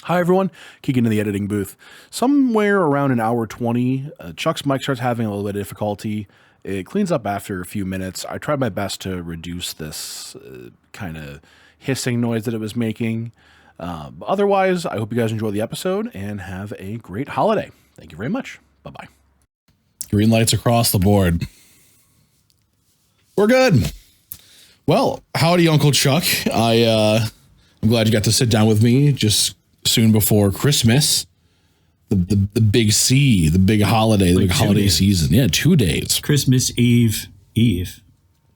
Hi, everyone. Keegan in the editing booth. Somewhere around an hour 20, Chuck's mic starts having a little bit of difficulty. It cleans up after a few minutes. I tried my best to reduce this kind of hissing noise that it was making. Otherwise, I hope you guys enjoy the episode and have a great holiday. Thank you very much. Bye-bye. Green lights across the board. We're good. Well, howdy, Uncle Chuck. I'm glad you got to sit down with me just soon before Christmas. The big C, the big holiday, the big holiday season. Yeah, 2 days. Christmas Eve.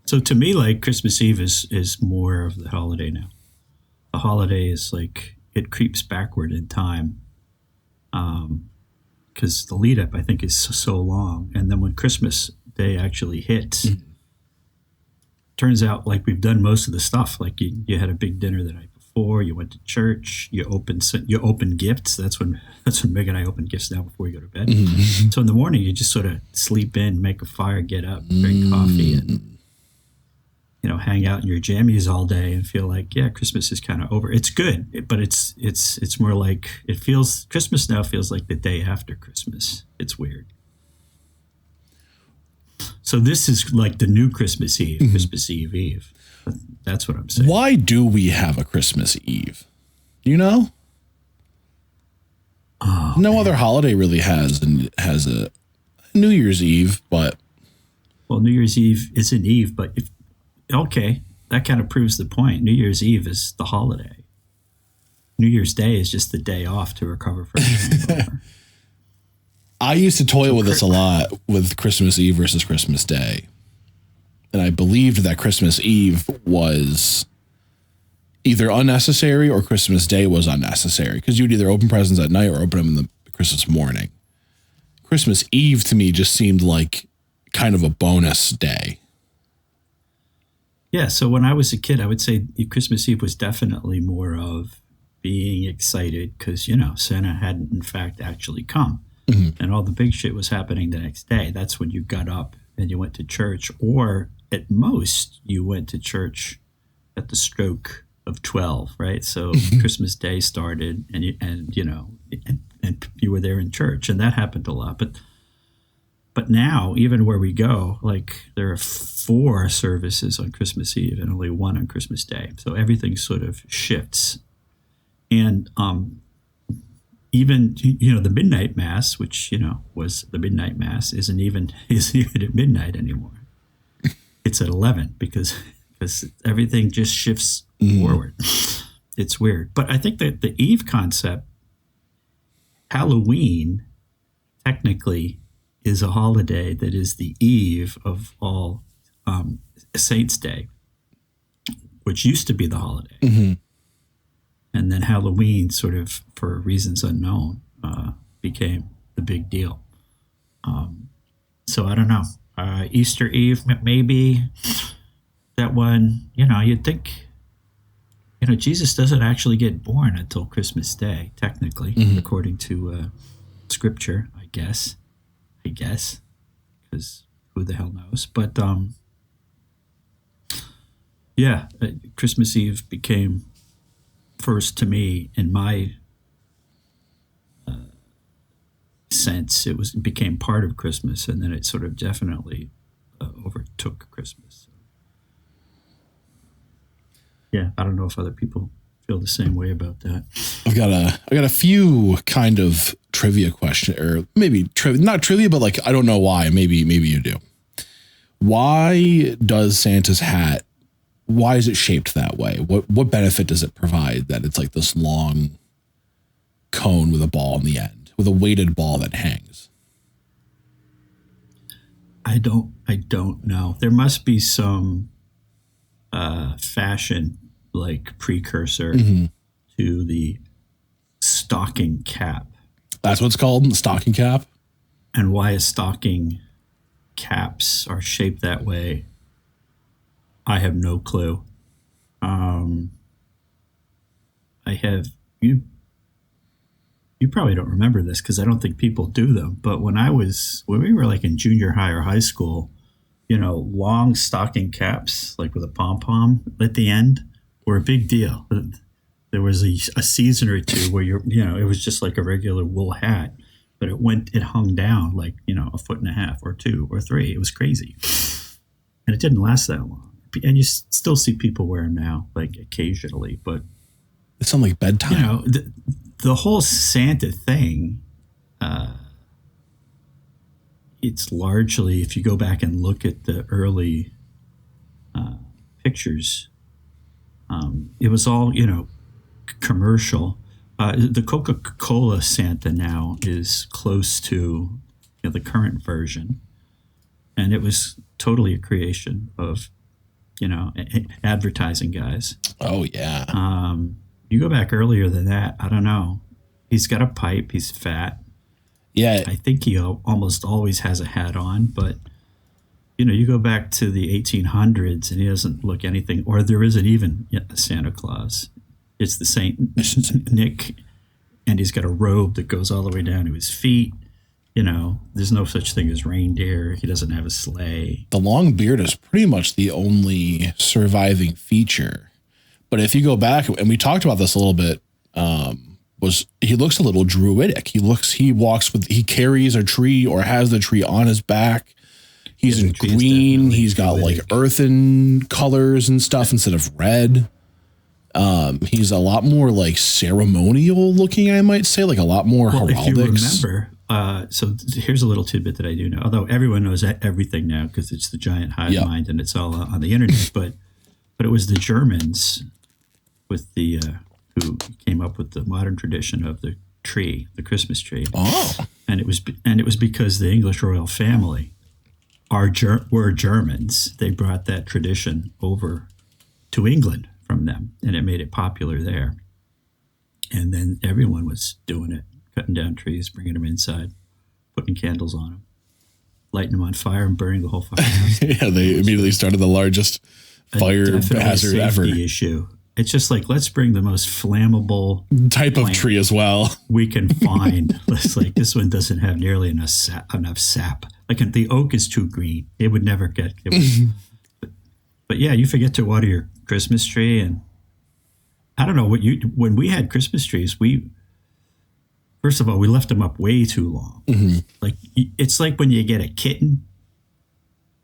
So to me, like, Christmas Eve is more of the holiday now. The holiday is like, it creeps backward in time. Because the lead up, I think, is so long. And then when Christmas Day actually hits, turns out like we've done most of the stuff. Like you had a big dinner the night before, you went to church, you open gifts. That's when Meg and I open gifts now before we go to bed. Mm-hmm. So in the morning, you just sort of sleep in, make a fire, get up, drink coffee, and hang out in your jammies all day and feel like, yeah, Christmas is kind of over. It's good, but it's more like Christmas now feels like the day after Christmas. It's weird. So this is like the new Christmas Eve, Christmas Eve. That's what I'm saying. Why do we have a Christmas Eve? Do you know? No other holiday really has a New Year's Eve, but New Year's Eve isn't Eve, but that kind of proves the point. New Year's Eve is the holiday. New Year's Day is just the day off to recover from the hangover. I used to toy with this a lot with Christmas Eve versus Christmas Day. And I believed that Christmas Eve was either unnecessary or Christmas Day was unnecessary because you'd either open presents at night or open them in the Christmas morning. Christmas Eve to me just seemed like kind of a bonus day. Yeah, so when I was a kid, I would say Christmas Eve was definitely more of being excited because, Santa hadn't in fact actually come. Mm-hmm. And all the big shit was happening the next day. That's when you got up and you went to church, or at most you went to church at the stroke of 12, right? So Christmas Day started and you were there in church, and that happened a lot. But now, even where we go, like there are 4 services on Christmas Eve and only 1 on Christmas Day. So everything sort of shifts. And even the midnight mass, which was the midnight mass, isn't even at midnight anymore. It's at 11 because everything just shifts forward. It's weird, but I think that the Eve concept, Halloween, technically is a holiday that is the eve of all Saints' Day, which used to be the holiday. Mm-hmm. And then Halloween, sort of for reasons unknown, became the big deal. So I don't know. Easter Eve, maybe that one, you'd think, Jesus doesn't actually get born until Christmas Day, technically, according to scripture, I guess, because who the hell knows? But Christmas Eve became first to me in my sense. It became part of Christmas, and then it sort of definitely overtook Christmas. Yeah, I don't know if other people feel the same way about that. I've got a few kind of trivia question, or maybe not trivia, but like I don't know why. Maybe you do. Why does Santa's hat? Why is it shaped that way? What benefit does it provide that it's like this long cone with a ball in the end, with a weighted ball that hangs? I don't know. There must be some fashion like precursor to the stocking cap. That's what it's called, the stocking cap? And why a stocking caps are shaped that way, I have no clue. You probably don't remember this because I don't think people do them. But when we were like in junior high or high school, long stocking caps, like with a pom-pom at the end, were a big deal. There was a season or two where it was just like a regular wool hat, but it hung down like, a foot and a half or 2 or 3. It was crazy. And it didn't last that long. And you still see people wear them now, like occasionally, but It's on like bedtime. The whole Santa thing, it's largely, if you go back and look at the early pictures, it was all, commercial. The Coca-Cola Santa now is close to the current version. And it was totally a creation of, advertising guys. Oh, yeah. You go back earlier than that, I don't know. He's got a pipe. He's fat. Yeah. I think he almost always has a hat on, but you go back to the 1800s and he doesn't look anything, or there isn't even a Santa Claus. It's the Saint Nick, and he's got a robe that goes all the way down to his feet. There's no such thing as reindeer. He doesn't have a sleigh. The long beard is pretty much the only surviving feature. But if you go back, and we talked about this a little bit, he looks a little druidic. He carries a tree or has the tree on his back. He's in green. He's got like earthen colors and stuff instead of red. He's a lot more like ceremonial looking, I might say, like a lot more heraldics. If you remember, so here's a little tidbit that I do know. Although everyone knows everything now because it's the giant hive mind and it's all on the internet. But it was the Germans with the who came up with the modern tradition of the tree, the Christmas tree. Oh, and it was because the English royal family were Germans. They brought that tradition over to England from them, and it made it popular there. And then everyone was doing it, cutting down trees, bringing them inside, putting candles on them, lighting them on fire, and burning the whole firehouse. Yeah, they immediately started the largest fire hazard ever. Issue. It's just like, let's bring the most flammable type of tree as well we can find. It's like, this one doesn't have nearly enough sap. Like the oak is too green; it would never get. But yeah, you forget to water your Christmas tree, and I don't know when we had Christmas trees, first of all, we left them up way too long. Mm-hmm. Like it's like when you get a kitten,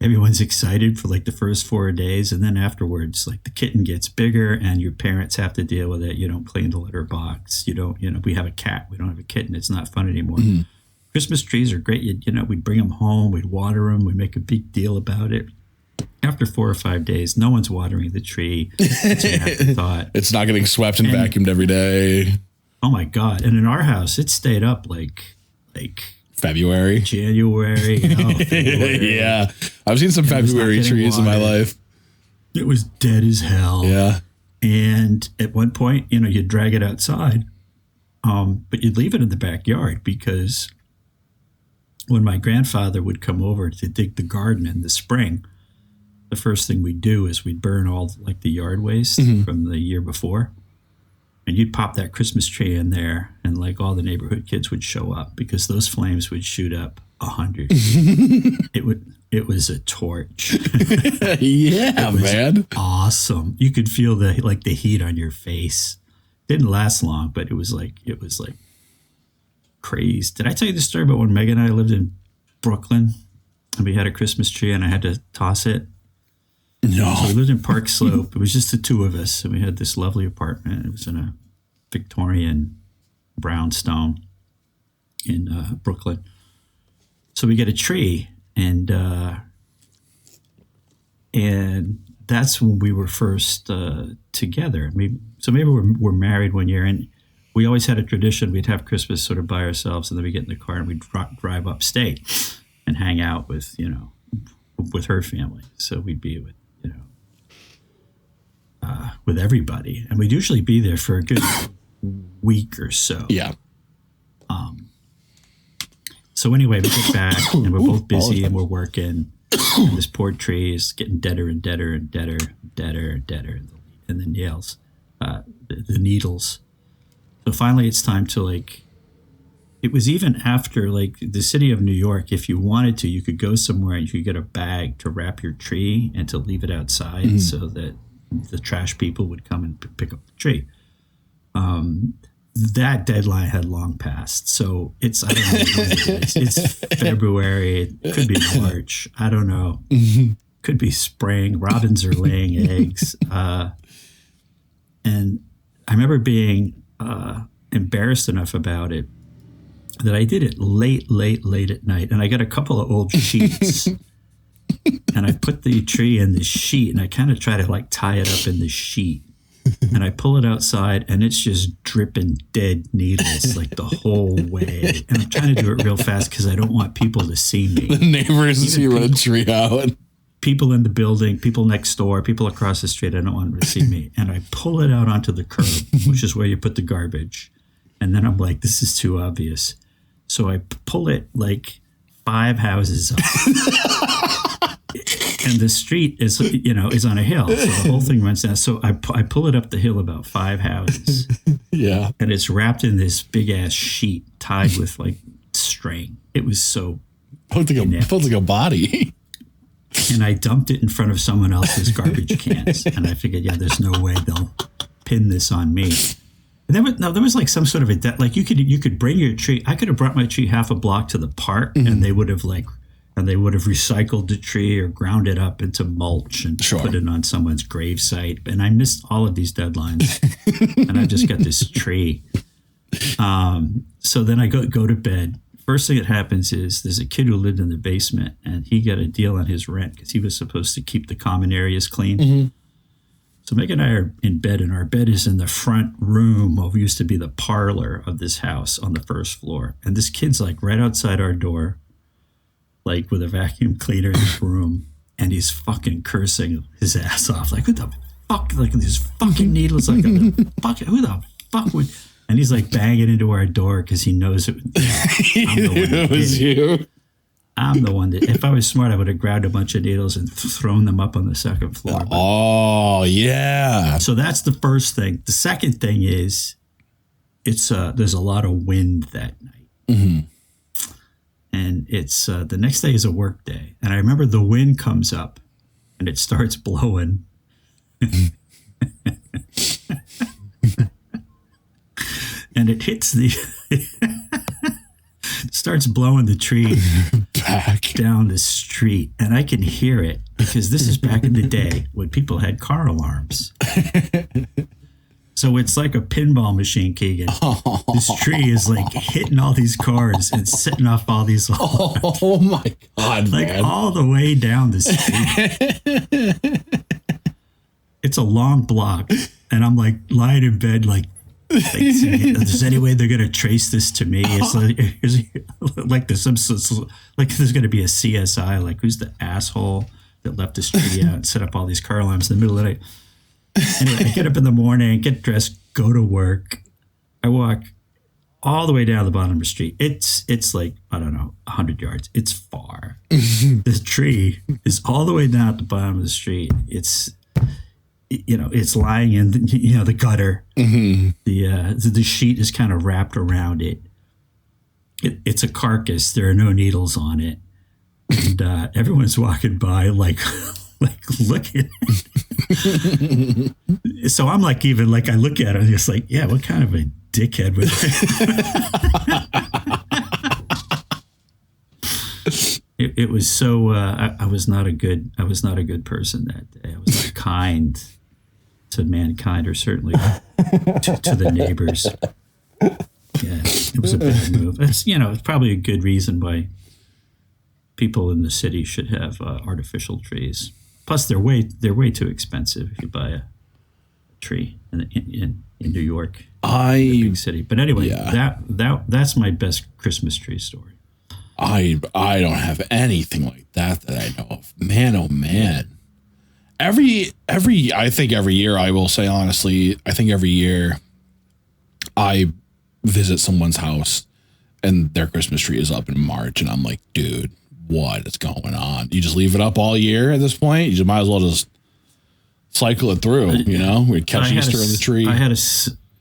everyone's excited for like the first 4 days, and then afterwards, like the kitten gets bigger, and your parents have to deal with it. You don't clean the litter box. You don't. We have a cat. We don't have a kitten. It's not fun anymore. Mm-hmm. Christmas trees are great. We'd bring them home. We'd water them. We'd make a big deal about it. After 4 or 5 days, no one's watering the tree. It's an afterthought. It's not getting swept and vacuumed every day. Oh my God! And in our house, it stayed up like February, January. February. Yeah, I've seen some February trees in my life. It was dead as hell. Yeah. And at one point, you'd drag it outside, but you'd leave it in the backyard because when my grandfather would come over to dig the garden in the spring, the first thing we'd do is we'd burn all like the yard waste from the year before. And you'd pop that Christmas tree in there, and like all the neighborhood kids would show up because those flames would shoot up 100. It was a torch. Yeah, man. Awesome. You could feel the heat on your face. Didn't last long, but it was like crazed. Did I tell you the story about when Meg and I lived in Brooklyn and we had a Christmas tree and I had to toss it? No. So we lived in Park Slope. It was just the two of us, and we had this lovely apartment. It was in a Victorian brownstone in Brooklyn. So we get a tree, and that's when we were first together. Maybe we're married 1 year, and we always had a tradition. We'd have Christmas sort of by ourselves, and then we get in the car and we'd drive upstate and hang out with her family. So we'd be with everybody, and we'd usually be there for a good week or so. Yeah. So anyway, we get back and we're both busy and we're working. And this poor tree is getting deader and deader and deader, and the nails, the needles. So finally, it's time to It was even after the city of New York. If you wanted to, you could go somewhere and you could get a bag to wrap your tree and to leave it outside so that the trash people would come and pick up the tree. That deadline had long passed. So it's, I don't know when it is. It's February. It could be March. I don't know. Could be spring. Robins are laying eggs. And I remember being embarrassed enough about it that I did it late at night. And I got a couple of old sheets and I put the tree in the sheet and I kind of try to like tie it up in the sheet. And I pull it outside and it's just dripping dead needles like the whole way. And I'm trying to do it real fast because I don't want people to see me. The neighbors see a tree out. People in the building, people next door, people across the street, I don't want them to see me. And I pull it out onto the curb, which is where you put the garbage. And then I'm like, this is too obvious. So I pull it like 5 houses up. And the street is, is on a hill. So the whole thing runs down. So I pull it up the hill about 5 houses. Yeah. And it's wrapped in this big ass sheet tied with like string. It was so Feels like a body. And I dumped it in front of someone else's garbage cans. And I figured, there's no way they'll pin this on me. And there was like some sort of like you could bring your tree. I could have brought my tree half a block to the park and they would have recycled the tree or ground it up into mulch and put it on someone's gravesite. And I missed all of these deadlines. And I just got this tree. So then I go to bed. First thing that happens is there's a kid who lived in the basement and he got a deal on his rent because he was supposed to keep the common areas clean. Mm-hmm. So Meg and I are in bed and our bed is in the front room of what used to be the parlor of this house on the first floor. And this kid's like right outside our door, like with a vacuum cleaner in his room. And he's fucking cursing his ass off. Like, who the fuck? Like these fucking needles. Like, who the fuck would... And he's like banging into our door because he knows it. It was you. I'm the one that, if I was smart, I would have grabbed a bunch of needles and thrown them up on the second floor. Oh, yeah. So that's the first thing. The second thing is there's a lot of wind that night. Mm-hmm. And it's the next day is a work day. And I remember the wind comes up and it starts blowing. And it hits starts blowing the tree back down the street. And I can hear it because this is back in the day when people had car alarms. So it's like a pinball machine, Keegan. Oh. This tree is like hitting all these cars and setting off all these alarms. Oh my God, like man. all the way down the street. It's a long block. And I'm like lying in bed like, is there any way they're going to trace this to me? It's like there's there's going to be a CSI, like who's the asshole that left this tree out and set up all these car alarms in the middle of the night. Anyway, I get up in the morning, get dressed, go to work. I walk all the way down the bottom of the street. It's like, I don't know, 100 yards. It's far. The tree is all the way down at the bottom of the street. It's lying in the gutter. Mm-hmm. The sheet is kind of wrapped around it. It's a carcass. There are no needles on it, and everyone's walking by like looking. So I'm like, even like I look at it and it's like, yeah, what kind of a dickhead was it? It was so. I was not a good person that day. I was not kind to mankind, or certainly to the neighbors. Yeah, it was a bad move. It's probably a good reason why people in the city should have artificial trees. Plus, they're way too expensive if you buy a tree in New York, a big city. But anyway, yeah. That's my best Christmas tree story. I don't have anything like that I know of. Man, oh man. I think every year, I will say honestly, I think every year I visit someone's house and their Christmas tree is up in March and I'm like, dude, what is going on? You just leave it up all year at this point? You just might as well just cycle it through, We catch Easter in the tree.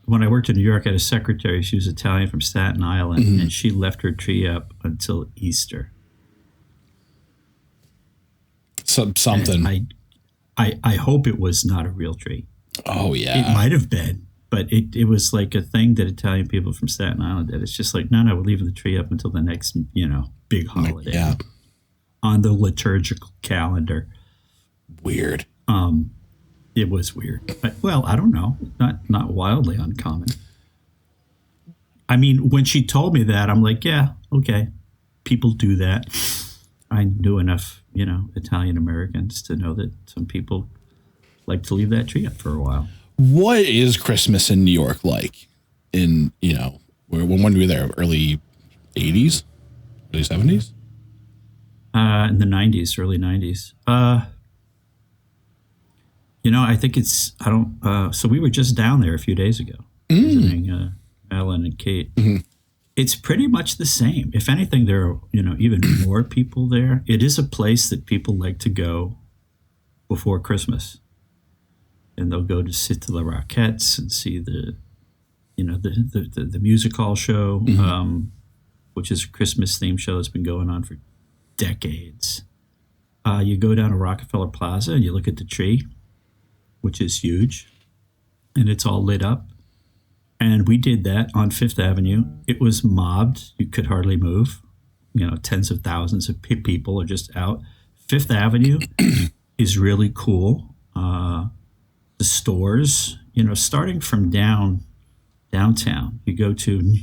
When I worked in New York, I had a secretary. She was Italian from Staten Island, mm-hmm. and she left her tree up until Easter. Something. And I hope it was not a real tree. Oh, yeah. It might have been. But it was like a thing that Italian people from Staten Island did. It's just like, no, we're leaving the tree up until the next, big holiday. Yeah. On the liturgical calendar. Weird. It was weird. Well, I don't know. Not wildly uncommon. I mean, when she told me that, I'm like, yeah, okay. People do that. I knew enough, Italian Americans to know that some people like to leave that tree up for a while. What is Christmas in New York like? When we were there, early 80s, early 70s? In the 90s, early 90s. I think so we were just down there a few days ago visiting Ellen and Kate. Mm-hmm. It's pretty much the same. If anything, there are, even more people there. It is a place that people like to go before Christmas. And they'll go to sit to the Rockettes and see the music hall show, mm-hmm. Which is a Christmas themed show that's been going on for decades. You go down to Rockefeller Plaza and you look at the tree, which is huge, and it's all lit up. And we did that on Fifth Avenue. It was mobbed. You could hardly move. Tens of thousands of people are just out. Fifth Avenue is really cool. The stores, starting from downtown, you go to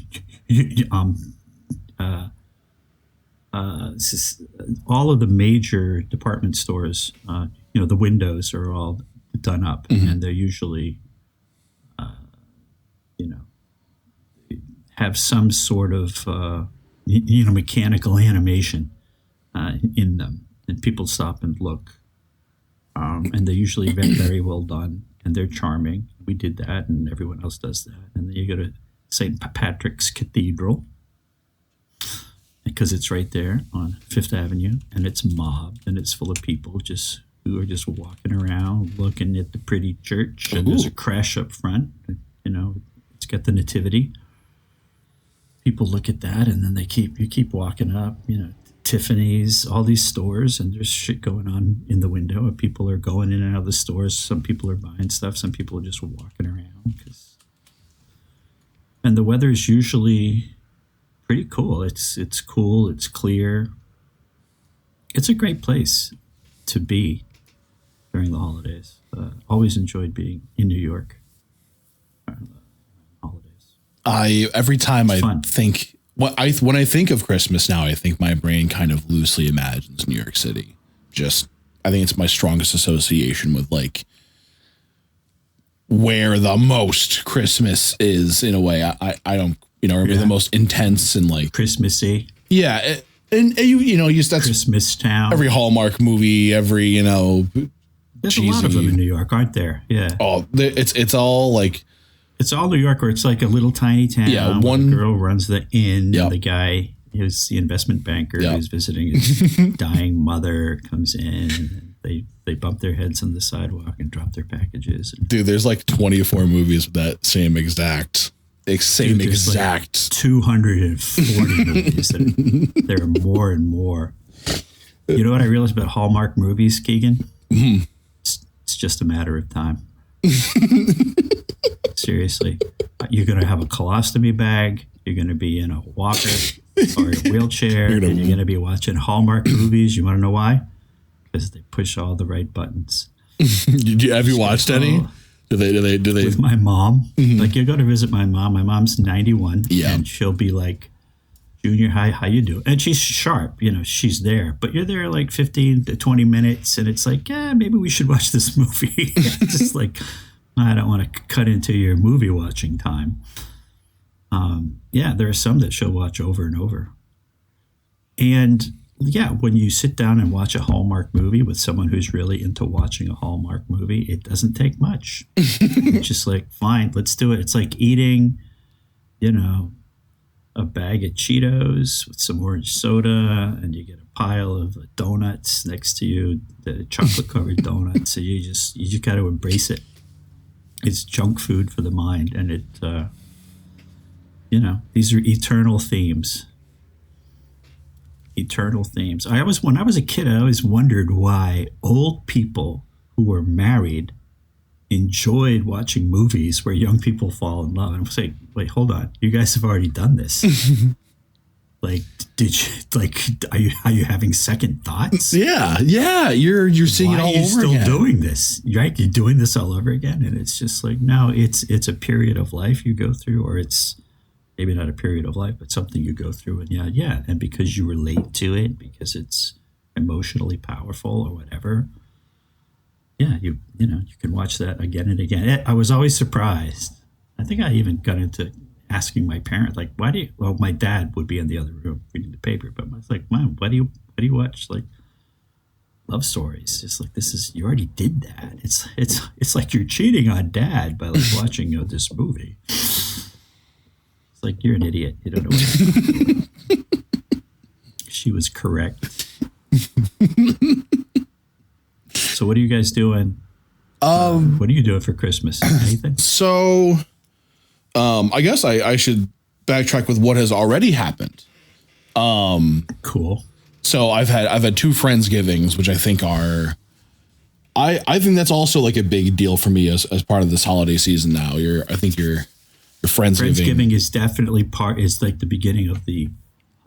all of the major department stores. The windows are all done up, mm-hmm. and they're usually, have some sort of, mechanical animation in them, and people stop and look. And they're usually very, very well done, and they're charming. We did that, and everyone else does that. And then you go to St. Patrick's Cathedral, because it's right there on Fifth Avenue, and it's mobbed, and it's full of people who are just walking around looking at the pretty church. And there's a crash up front. It's got the nativity. People look at that, and then you keep walking up, Tiffany's, all these stores, and there's shit going on in the window, and people are going in and out of the stores. Some people are buying stuff. Some people are just walking around. And the weather is usually pretty cool. It's cool. It's clear. It's a great place to be during the holidays. Always enjoyed being in New York. Holidays. Every time I think when I think of Christmas now, I think my brain kind of loosely imagines New York City. I think it's my strongest association with like where the most Christmas is in a way. I don't, the most intense and like Christmassy. Yeah. And that's Christmas town. Every Hallmark movie, every, there's cheesy, a lot of them in New York, aren't there? Yeah. Oh, it's all like, it's all New York, where it's like a little tiny town. Yeah, one girl runs the inn, yep. And the guy who's the investment banker who's visiting his dying mother comes in. And they bump their heads on the sidewalk and drop their packages. Dude, there's like 24 movies with that same exact. Like 240 movies. There are more and more. You know what I realized about Hallmark movies, Keegan? Mm-hmm. It's just a matter of time. Seriously, you're going to have a colostomy bag. You're going to be in a walker or a wheelchair, and you're going to be watching Hallmark movies. You want to know why? Because they push all the right buttons. Have you watched any? Do they? With my mom, mm-hmm. Like you go to visit my mom. My mom's 91, yeah, and she'll be like, "Junior, hi, how you doing?" And she's sharp, she's there. But you're there like 15 to 20 minutes, and it's like, yeah, maybe we should watch this movie. It's just like, I don't want to cut into your movie watching time. There are some that she'll watch over and over. And when you sit down and watch a Hallmark movie with someone who's really into watching a Hallmark movie, it doesn't take much. It's just like, fine, let's do it. It's like eating, a bag of Cheetos with some orange soda, and you get a pile of donuts next to you, the chocolate covered donuts. So you just got to embrace it. It's junk food for the mind, and it, these are eternal themes. Eternal themes. When I was a kid, I always wondered why old people who were married enjoyed watching movies where young people fall in love. And I'm saying, wait, hold on. You guys have already done this. Like, did you, like, are you having second thoughts? Yeah. You're seeing it all over again. Why are you still doing this? Right? You're doing this all over again. And it's just like, no, it's a period of life you go through, or it's maybe not a period of life, but something you go through. And yeah. And because you relate to it, because it's emotionally powerful or whatever. Yeah, you can watch that again and again. I was always surprised. I think I even got into asking my parents, like, why do you? Well, my dad would be in the other room reading the paper, but I was like, Mom, why do you watch like love stories? It's like, you already did that. It's like you're cheating on Dad by like watching this movie. It's like, you're an idiot. You don't know what you're talking about. She was correct. So what are you guys doing? What are you doing for Christmas? Anything? So, I guess I should backtrack with what has already happened. Cool. So I've had two Friendsgivings, which I think are, I think that's also like a big deal for me as part of this holiday season now. I think your Friendsgiving is definitely is like the beginning of the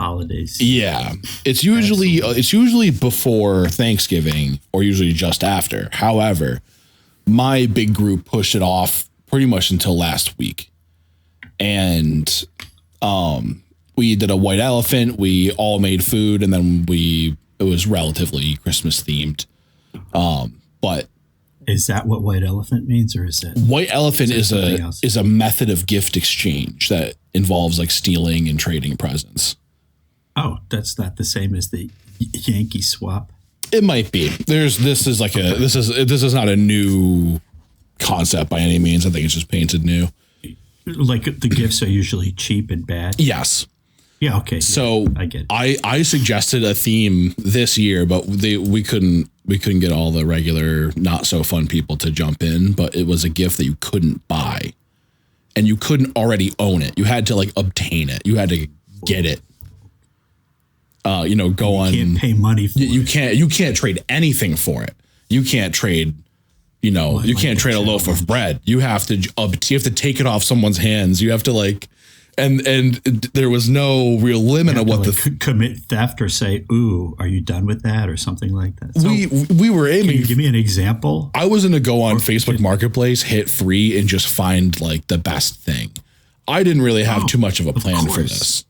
holidays. Yeah, it's usually before Thanksgiving or usually just after. However, my big group pushed it off pretty much until last week, and we did a white elephant. We all made food, and then it was relatively Christmas themed. But is that what white elephant means, or is it white elephant is a method of gift exchange that involves like stealing and trading presents. Oh, that's not the same as the Yankee swap. It might be. This is not a new concept by any means. I think it's just painted new. Like the gifts are usually cheap and bad. Yes. Yeah. Okay. So I get it. I suggested a theme this year, but we couldn't get all the regular not so fun people to jump in. But it was a gift that you couldn't buy, and you couldn't already own it. You had to like obtain it. You had to get it. You can't pay money for it. You can't trade anything for it. You can't trade, you can't trade a loaf of bread. You have to take it off someone's hands. You have to like, and there was no real limit of what commit theft or say, ooh, are you done with that or something like that? So, we were aiming. Can you give me an example? I was going to go on Facebook Marketplace, hit free, and just find like the best thing. I didn't really have too much of a plan for this.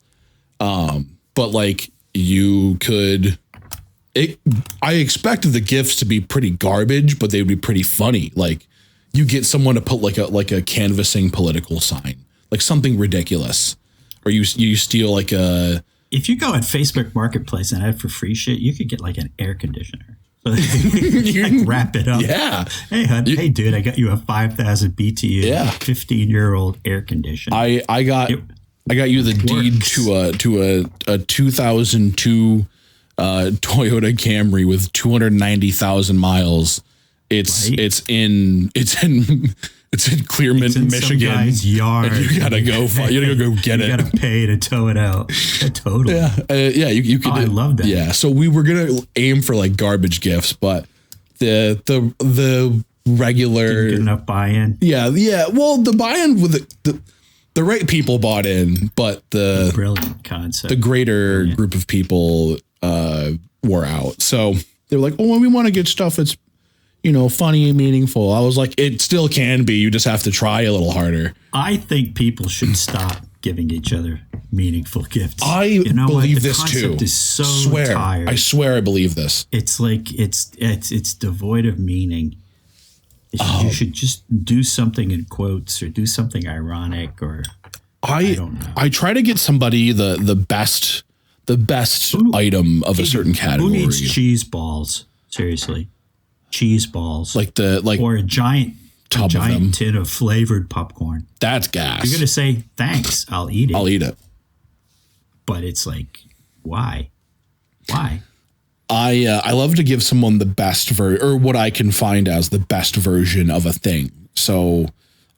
But like, you could. I expected the gifts to be pretty garbage, but they would be pretty funny. Like, you get someone to put like a canvassing political sign, like something ridiculous, or you steal like a. If you go on Facebook Marketplace and add for free shit, you could get like an air conditioner. So you like wrap it up. Yeah. Hey, hey, dude, I got you a 5,000 BTU, 15-year-old air conditioner. I got you the deed to a 2002 Toyota Camry with 290,000 miles. It's in Clearmont, Michigan. Some guy's yard. And you gotta go get it. You gotta pay to tow it out. Totally. Yeah. You could. I love that. Yeah. So we were gonna aim for like garbage gifts, but the regular didn't get enough buy-in. Yeah. Well, the buy-in with the right people bought in, but the brilliant concept. The greater group of people wore out. So they were like, "Oh, we want to get stuff that's funny and meaningful." I was like, "It still can be. You just have to try a little harder." I think people should stop giving each other meaningful gifts. I believe this too. Is so tired. I swear I believe this. It's like it's devoid of meaning. You should just do something in quotes or do something ironic or I don't know. I try to get somebody the best item of a certain category. Who needs cheese balls? Seriously. Cheese balls. Or a giant tin of flavored popcorn. That's gas. You're gonna say thanks, I'll eat it. I'll eat it. But it's like, why? I love to give someone the best or what I can find as the best version of a thing. So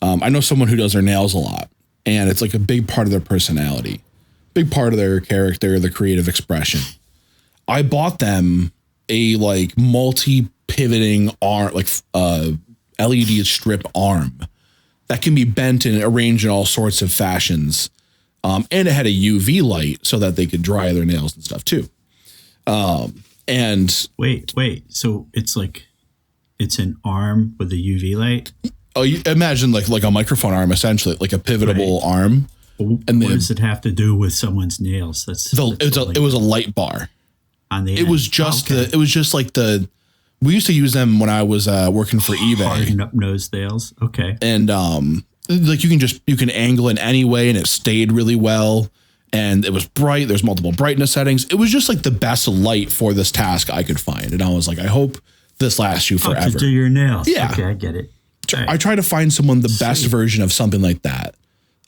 I know someone who does their nails a lot, and it's like a big part of their personality, big part of their character, the creative expression. I bought them a like multi-pivoting LED strip arm that can be bent and arranged in all sorts of fashions. And it had a UV light so that they could dry their nails and stuff too. And wait. So it's an arm with a UV light? oh, you imagine like a microphone arm, essentially, like a pivotable arm. And what does it have to do with someone's nails? It was a light bar. On the it end. was just we used to use them when I was working for eBay. Harden up nose nails. Okay. And like you can angle it any way, and it stayed really well. And it was bright. There's multiple brightness settings. It was just like the best light for this task I could find. And I was like, I hope this lasts you forever. To do your nails. Yeah. Okay, I get it. I try to find someone the best version of something like that.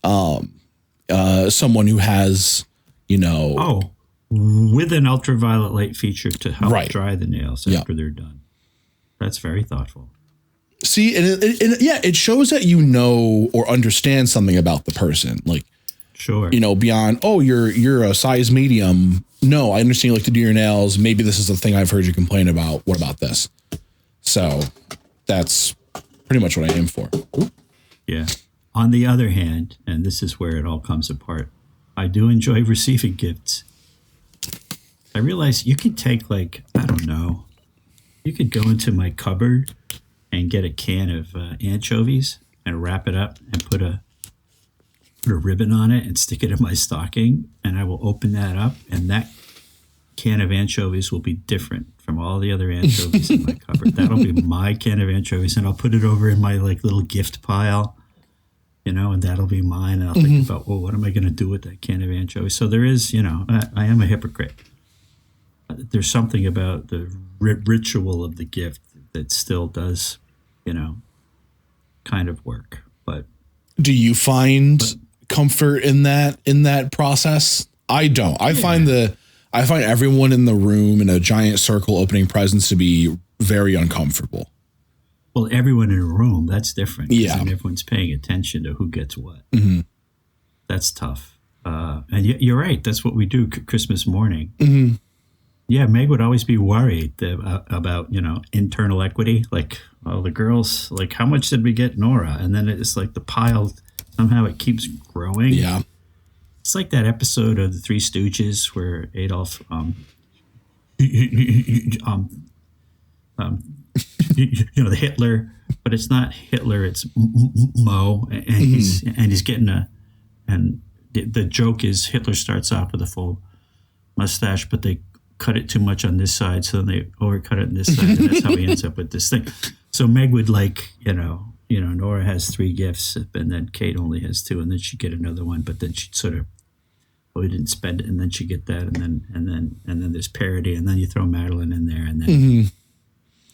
Someone who has, with an ultraviolet light feature to help dry the nails after they're done. That's very thoughtful. See, and it shows that you know or understand something about the person. Like, sure, beyond, oh, you're a size medium. No, I understand you like to do your nails. Maybe this is the thing I've heard you complain about. What about this? So that's pretty much what I aim for. Yeah. On the other hand, and this is where it all comes apart, I do enjoy receiving gifts. I realize you could take you could go into my cupboard and get a can of anchovies and wrap it up and put a ribbon on it and stick it in my stocking, and I will open that up, and that can of anchovies will be different from all the other anchovies in my cupboard. That'll be my can of anchovies, and I'll put it over in my little gift pile, and that'll be mine. And I'll think about, well, what am I going to do with that can of anchovies? So there is, I am a hypocrite. There's something about the ritual of the gift that still does, kind of work. But do you find comfort in that process? I don't. I find everyone in the room in a giant circle opening presents to be very uncomfortable. Well, everyone in a room, that's different. Yeah. And everyone's paying attention to who gets what. Mm-hmm. That's tough. And you're right. That's what we do Christmas morning. Mm-hmm. Yeah, Meg would always be worried about, internal equity. Like, oh, the girls, like, how much did we get Nora? And then it's like the pile, somehow it keeps growing. Yeah. It's like that episode of the Three Stooges where Adolf, the Hitler, but it's not Hitler, it's Mo, and he's getting the joke is Hitler starts off with a full mustache, but they cut it too much on this side, so then they overcut it on this side, and that's how he ends up with this thing. So Meg would Nora has 3 gifts, and then Kate only has 2, and then she'd get another one, but then she'd sort of, we didn't spend it, and then she'd get that, and then there's parody, and then you throw Madeline in there, and then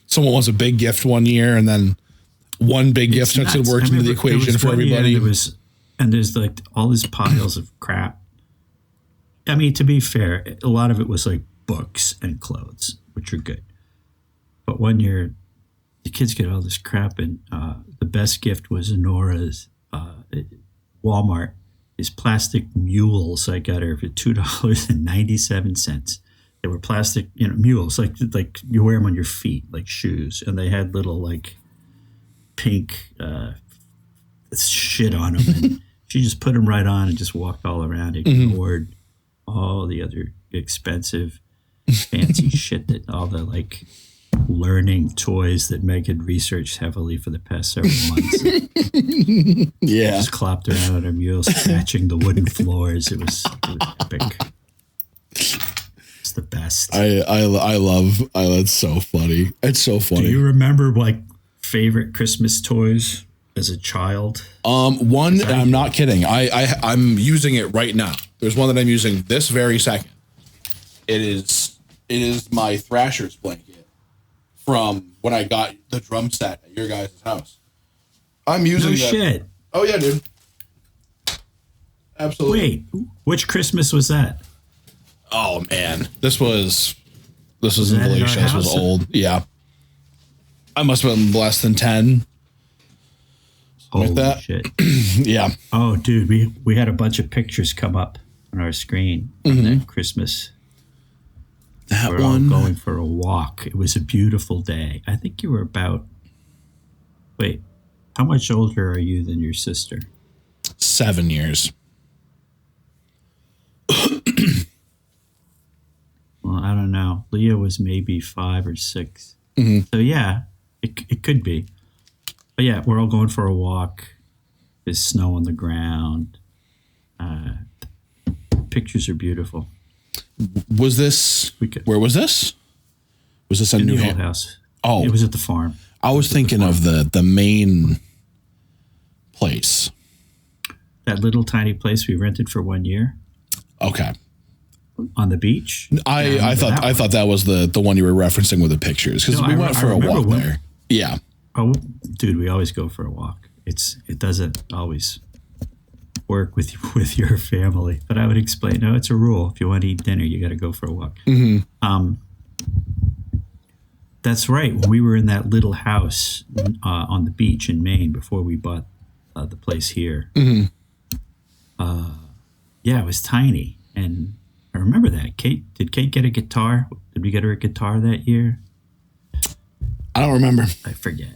someone wants a big gift one year, and then one big gift starts to work into the equation for everybody. There's like all these piles of crap. I mean, to be fair, a lot of it was like books and clothes, which are good. But one year, the kids get all this crap, and the best gift was Nora's Walmart. These plastic mules I got her for $2.97. They were plastic, mules, like you wear them on your feet, like shoes, and they had little like pink shit on them. And she just put them right on and just walked all around, ignored all the other expensive, fancy shit that all the like learning toys that Meg had researched heavily for the past several months. Yeah, just clopped around on her mule, scratching the wooden floors. It was epic. It's the best. I love. That's so funny. It's so funny. Do you remember like favorite Christmas toys as a child? One, I'm not kidding. I'm using it right now. There's one that I'm using this very second. It is my Thrasher's blanket from when I got the drum set at your guys' house. I'm using that. Shit. Oh yeah, dude. Absolutely. Wait, which Christmas was that? Oh man, this was in Felicia. This was old. Yeah, I must have been less than 10. Holy like that. Shit. Yeah. Oh, dude, we had a bunch of pictures come up on our screen from that Christmas. That We're one all going for a walk. It was a beautiful day. I think you were about Wait, how much older are you than your sister? 7 years. Well, I don't know. Leah was maybe 5 or 6. So yeah, it could be. But yeah, we're all going for a walk. There's snow on the ground. Pictures are beautiful. Was this? Where was this? Was this a In New the old Hampshire? house. Oh, It was at the farm. I was thinking of the main place. That little tiny place we rented for 1 year Okay. on the beach. I thought that was the one you were referencing with the pictures, because we went for a walk there. Yeah. Oh, dude, we always go for a walk. It doesn't always work with your family, but I would explain. No, it's a rule. If you want to eat dinner, you got to go for a walk. That's right. When we were in that little house on the beach in Maine before we bought the place here, yeah, it was tiny, and I remember that. Did Kate get a guitar? Did we get her a guitar that year? I don't remember. I forget.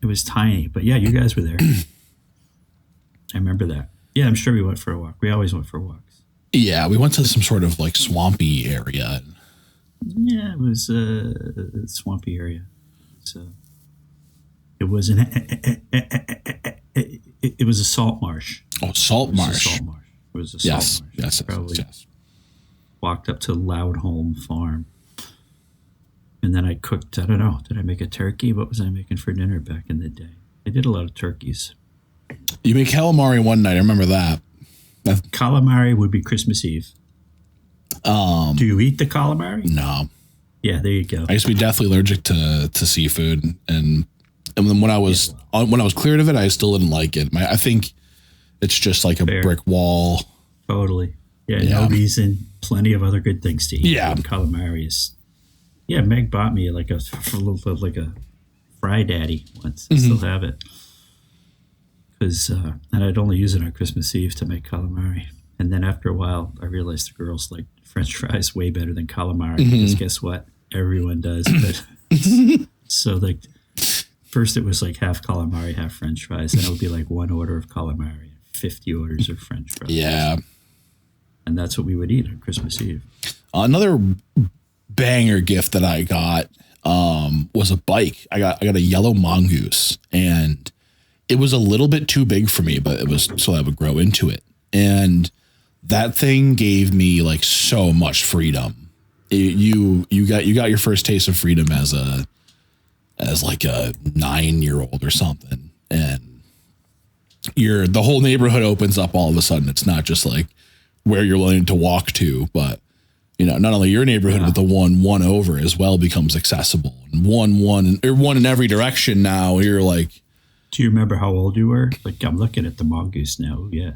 It was tiny, but yeah, you guys were there. I remember that. Yeah, I'm sure we went for a walk. We always went for walks. Yeah, we went to some sort of like swampy area. Yeah, it was a swampy area. So it was it was a salt marsh. Oh, salt marsh. It was a salt marsh. Yes. Walked up to Loudholm Farm. And then I cooked, I don't know, did I make a turkey? What was I making for dinner back in the day? I did a lot of turkeys. You made calamari one night. I remember that. Calamari would be Christmas Eve. Do you eat the calamari? No. Yeah, there you go. I used to be deathly allergic to seafood, and then when I was cleared of it, I still didn't like it. I think it's just like a brick wall. Totally. Yeah, no reason. Plenty of other good things to eat. Yeah, calamari is. Yeah, Meg bought me like a fry daddy once. I still have it. And I'd only use it on Christmas Eve to make calamari. And then after a while, I realized the girls like French fries way better than calamari. Because guess what? Everyone does. But so like, first it was like half calamari, half French fries. And it would be like 1 order of calamari, 50 orders of French fries. Yeah. And that's what we would eat on Christmas Eve. Another banger gift that I got was a bike. I got a yellow mongoose, and it was a little bit too big for me, but it was so I would grow into it. And that thing gave me like so much freedom. You got your first taste of freedom as like a 9-year-old or something, and the whole neighborhood opens up all of a sudden. It's not just like where you're willing to walk to, but not only your neighborhood, but the one over as well becomes accessible, and one in every direction. Now you're like, do you remember how old you were? Like, I'm looking at the mongoose now. Yeah,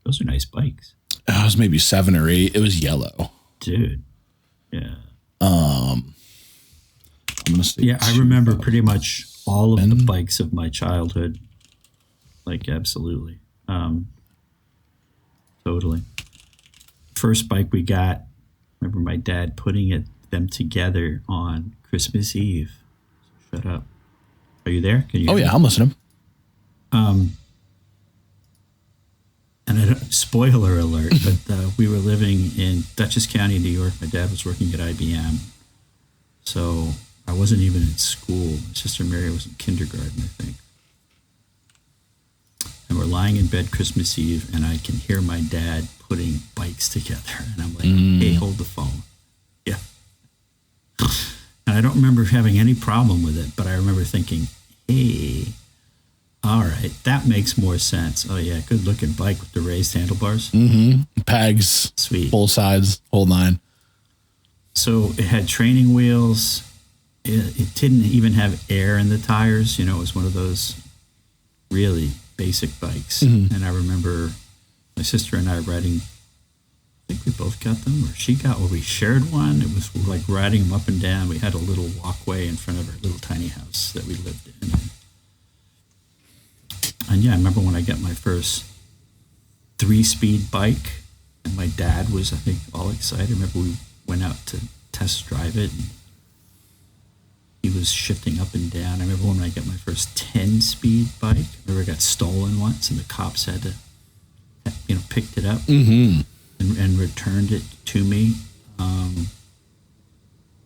those are nice bikes. I was maybe 7 or 8. It was yellow, dude. Yeah. I'm gonna say. Yeah, I remember pretty much all of the bikes of my childhood. Like, absolutely. Totally. First bike we got. Remember my dad putting them together on Christmas Eve. Shut up. Are you there? Can you? Oh yeah, I'm listening. And spoiler alert, but we were living in Dutchess County, New York. My dad was working at IBM, so I wasn't even in school. My sister Mary was in kindergarten, I think. And we're lying in bed Christmas Eve, and I can hear my dad putting bikes together. And I'm like, hey, hold the phone. Yeah. And I don't remember having any problem with it, but I remember thinking, hey, all right, that makes more sense. Oh, yeah, good looking bike with the raised handlebars. Pegs. Sweet. Full sides, whole 9. So it had training wheels. It didn't even have air in the tires. It was one of those really basic bikes. And I remember my sister and I riding, I think we both got them, or we shared one. It was like riding them up and down. We had a little walkway in front of our little tiny house that we lived in. And yeah, I remember when I got my first 3-speed bike, and my dad was, I think, all excited. I remember we went out to test drive it. And he was shifting up and down. I remember when I got my first 10-speed bike. I remember it got stolen once, and the cops had to, picked it up and returned it to me.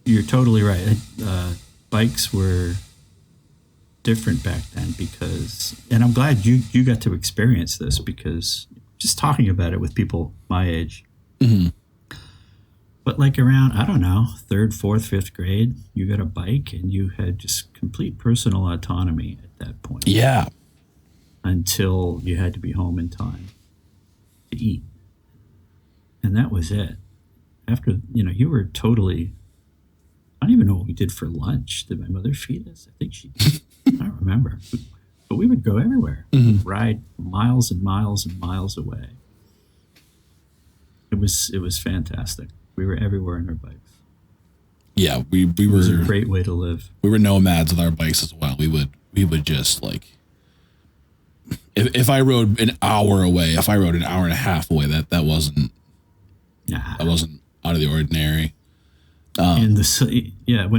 You're totally right. Bikes were different back then and I'm glad you got to experience this, because just talking about it with people my age. But like around, I don't know, 3rd, 4th, 5th grade, you got a bike and you had just complete personal autonomy at that point. Yeah. Until you had to be home in time to eat. And that was it. After, you were totally, I don't even know what we did for lunch. Did my mother feed us? I think she did. I don't remember. But we would go everywhere. Ride miles and miles and miles away. It was fantastic. We were everywhere on our bikes. Yeah, we were. It was a great way to live. We were nomads with our bikes as well. We would just like, if I rode an hour away, if I rode an hour and a half away, that wasn't out of the ordinary. When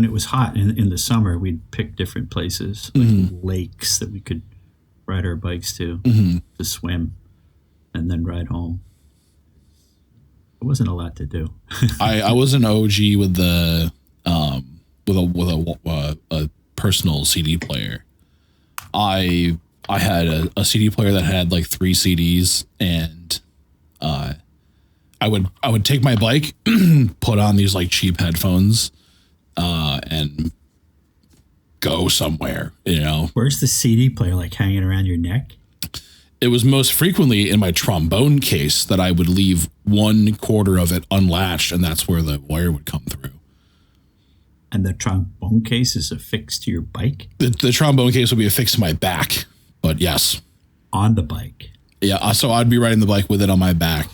it was hot in the summer, we'd pick different places, like lakes that we could ride our bikes to swim, and then ride home. It wasn't a lot to do. I was an OG with the with a personal CD player. I had a CD player that had like 3 CDs, and I would take my bike, put on these like cheap headphones, and go somewhere. Where's the CD player, like hanging around your neck? It was most frequently in my trombone case that I would leave 1/4 of it unlatched, and that's where the wire would come through. And the trombone case is affixed to your bike? The trombone case would be affixed to my back, but yes. On the bike? Yeah, so I'd be riding the bike with it on my back.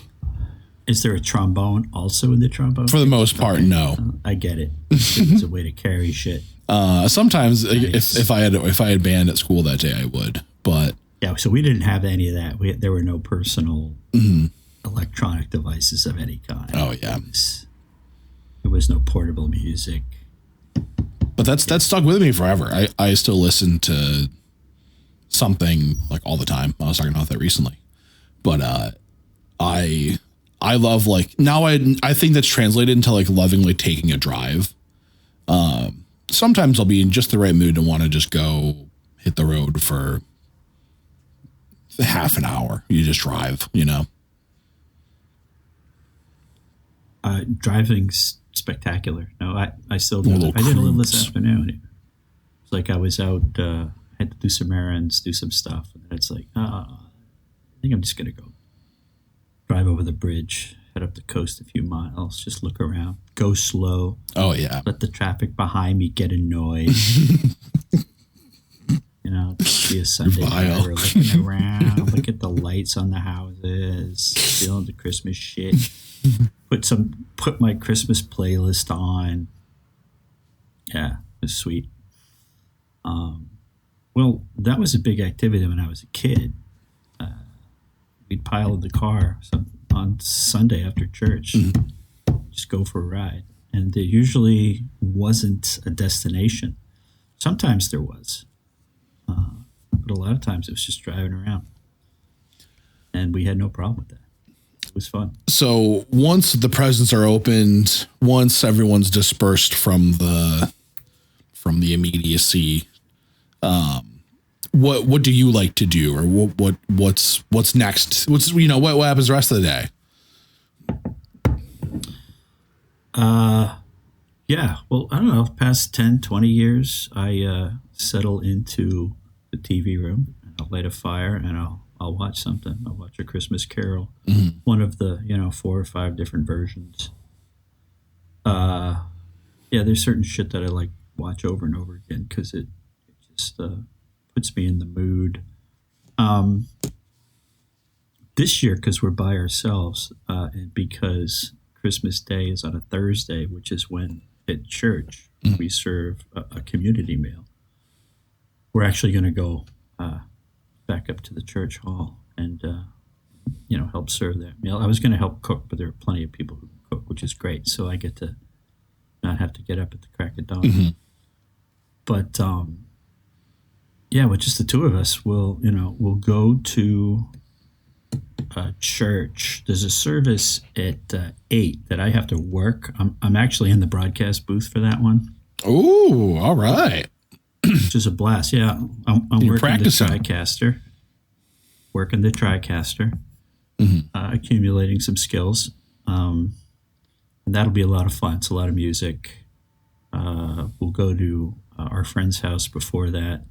Is there a trombone also in the trombone? For the most part, okay. No. I get it. It's a way to carry shit. Sometimes, nice. if I had band at school that day, I would. But yeah, so we didn't have any of that. There were no personal electronic devices of any kind. Oh yeah, there was no portable music. But that stuck with me forever. I still listen to something like all the time. I was talking about that recently, but I love, like, now I think that's translated into like loving like taking a drive. Sometimes I'll be in just the right mood to want to just go hit the road for half an hour. You just drive, Driving's spectacular. No, I still do. I did a little this afternoon. It's like I was out, had to do some errands, do some stuff, and then it's like, I think I'm just gonna go drive over the bridge, head up the coast a few miles, just look around, go slow. Oh yeah. Let the traffic behind me get annoyed. Just be a Sunday driver looking around, look at the lights on the houses, feeling the Christmas shit. Put my Christmas playlist on. Yeah, it's sweet. Well, that was a big activity when I was a kid. We'd pile in the car on Sunday after church, just go for a ride. And there usually wasn't a destination. Sometimes there was. But a lot of times it was just driving around. And we had no problem with that. It was fun. So once the presents are opened, once everyone's dispersed from the immediacy, what do you like to do, or what's next? What happens the rest of the day? Yeah, well, I don't know. Past 10, 20 years, I settle into the TV room, and I'll light a fire, and I'll watch something. I'll watch A Christmas Carol, one of the 4 or 5 different versions. Yeah, there's certain shit that I like watch over and over again because it just puts me in the mood. This year, because we're by ourselves, and because Christmas Day is on a Thursday, which is when at church we serve a community meal. We're actually going to go back up to the church hall and help serve that meal. I was going to help cook, but there are plenty of people who cook, which is great. So I get to not have to get up at the crack of dawn. But yeah, with just the two of us, we'll go to a church. There's a service at 8 that I have to work. I'm actually in the broadcast booth for that one. Ooh, all right. Which is a blast. Yeah, I'm You're working practicing. the TriCaster. Working the TriCaster. Accumulating some skills. And that'll be a lot of fun. It's a lot of music. We'll go to our friend's house before that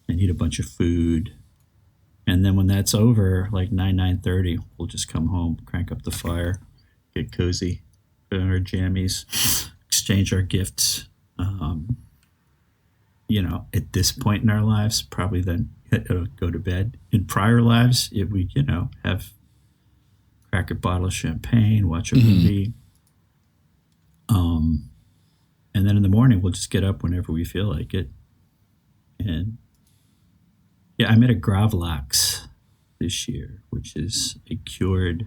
and eat a bunch of food. And then when that's over, like 9:30, we'll just come home, crank up the fire, get cozy, put on our jammies, exchange our gifts. At this point in our lives, probably then go to bed. In prior lives, if we, have crack a bottle of champagne, watch a movie. And then in the morning, we'll just get up whenever we feel like it. And yeah, I made a gravlax this year, which is a cured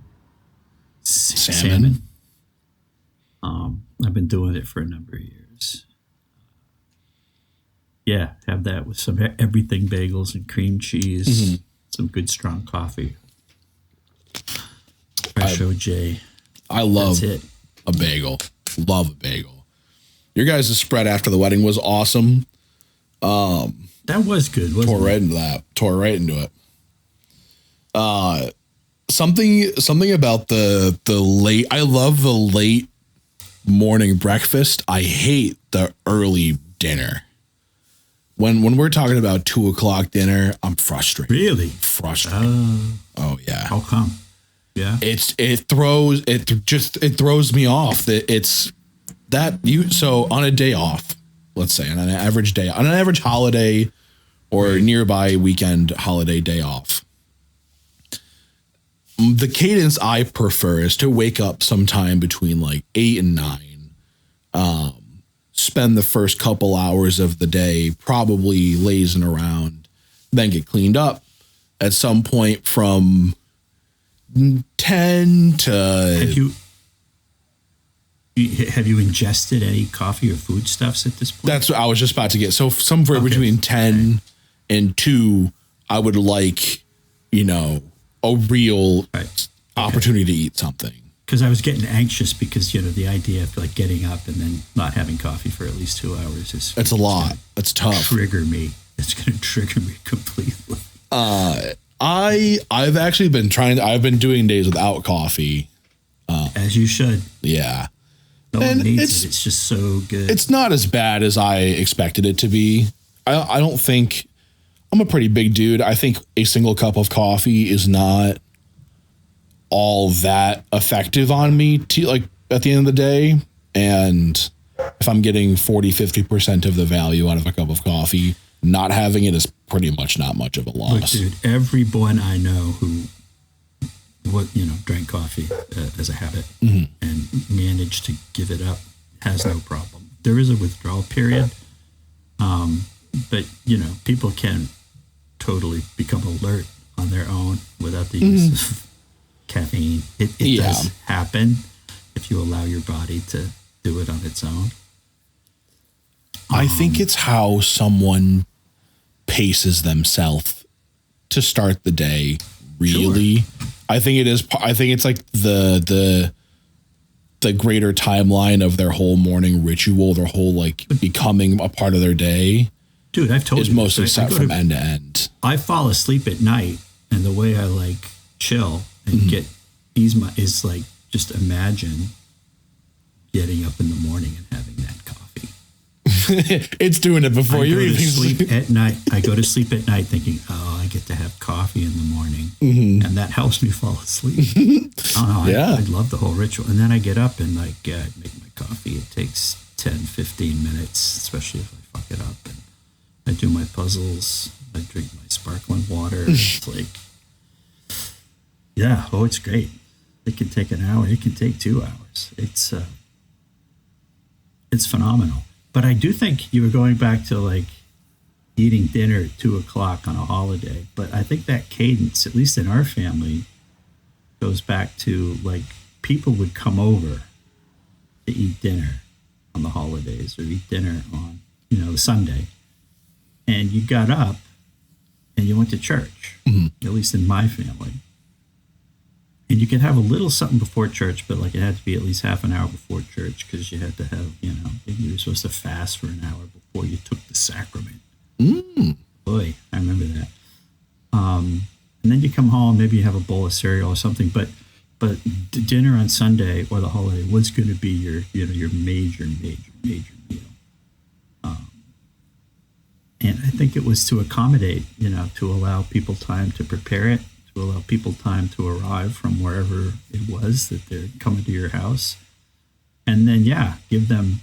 salmon. I've been doing it for a number of years. Yeah, have that with some everything bagels and cream cheese, some good strong coffee. Fresh OJ. I love That's it. a bagel. Love a bagel. Your guys' spread after the wedding was awesome. That was good, wasn't Tore it? right into that. Tore right into it. Something about the late. I love the late morning breakfast. I hate the early dinner. When we're talking about 2:00 dinner, I'm frustrated. Really? Frustrated. Oh yeah. How come? Yeah. It throws me off that it's that you so on a day off, let's say on an average day, on an average holiday or nearby weekend holiday day off. The cadence I prefer is to wake up sometime between like 8 and 9. Spend the first couple hours of the day probably lazing around, then get cleaned up at some point from 10 to... Have you ingested any coffee or foodstuffs at this point? That's what I was just about to get. So somewhere between 10 and 2, I would like, a real opportunity to eat something. Because I was getting anxious because, the idea of like getting up and then not having coffee for at least 2 hours is... It's a lot. It's tough. Trigger me. It's going to trigger me completely. I've actually been I've been doing days without coffee. As you should. Yeah. No one needs it. It's just so good. It's not as bad as I expected it to be. I don't think... I'm a pretty big dude. I think a single cup of coffee is not all that effective on me at the end of the day. And if I'm getting 40-50% of the value out of a cup of coffee, not having it is pretty much not much of a loss. Look, dude, everyone I know who drank coffee as a habit and managed to give it up has no problem. There is a withdrawal period, but people can totally become alert on their own without the use of caffeine. It does happen if you allow your body to do it on its own. I think it's how someone paces themselves to start the day. Really, sure. I think it is. I think it's like the greater timeline of their whole morning ritual, their whole becoming a part of their day. Dude, I've told you, is mostly set from end to end. I fall asleep at night, and the way I chill and ease is just imagine getting up in the morning and having that coffee. It's doing it before you even sleep at night. I go to sleep at night thinking, I get to have coffee in the morning, and that helps me fall asleep. I love the whole ritual. And then I get up and make my coffee. It takes 10-15 minutes, especially if I fuck it up. And I do my puzzles. I drink my sparkling water. It's it's great. It can take an hour. It can take 2 hours. It's phenomenal. But I do think you were going back to eating dinner at 2:00 on a holiday. But I think that cadence, at least in our family, goes back to people would come over to eat dinner on the holidays or eat dinner on the Sunday. and you got up and you went to church, at least in my family. And you could have a little something before church, but like it had to be at least half an hour before church because you had to have, you were supposed to fast for an hour before you took the sacrament. Boy, I remember that. And then you come home, maybe you have a bowl of cereal or something, but dinner on Sunday or the holiday was going to be your major meal. And I think it was to accommodate, to allow people time to prepare it, to allow people time to arrive from wherever it was that they're coming to your house. And then, give them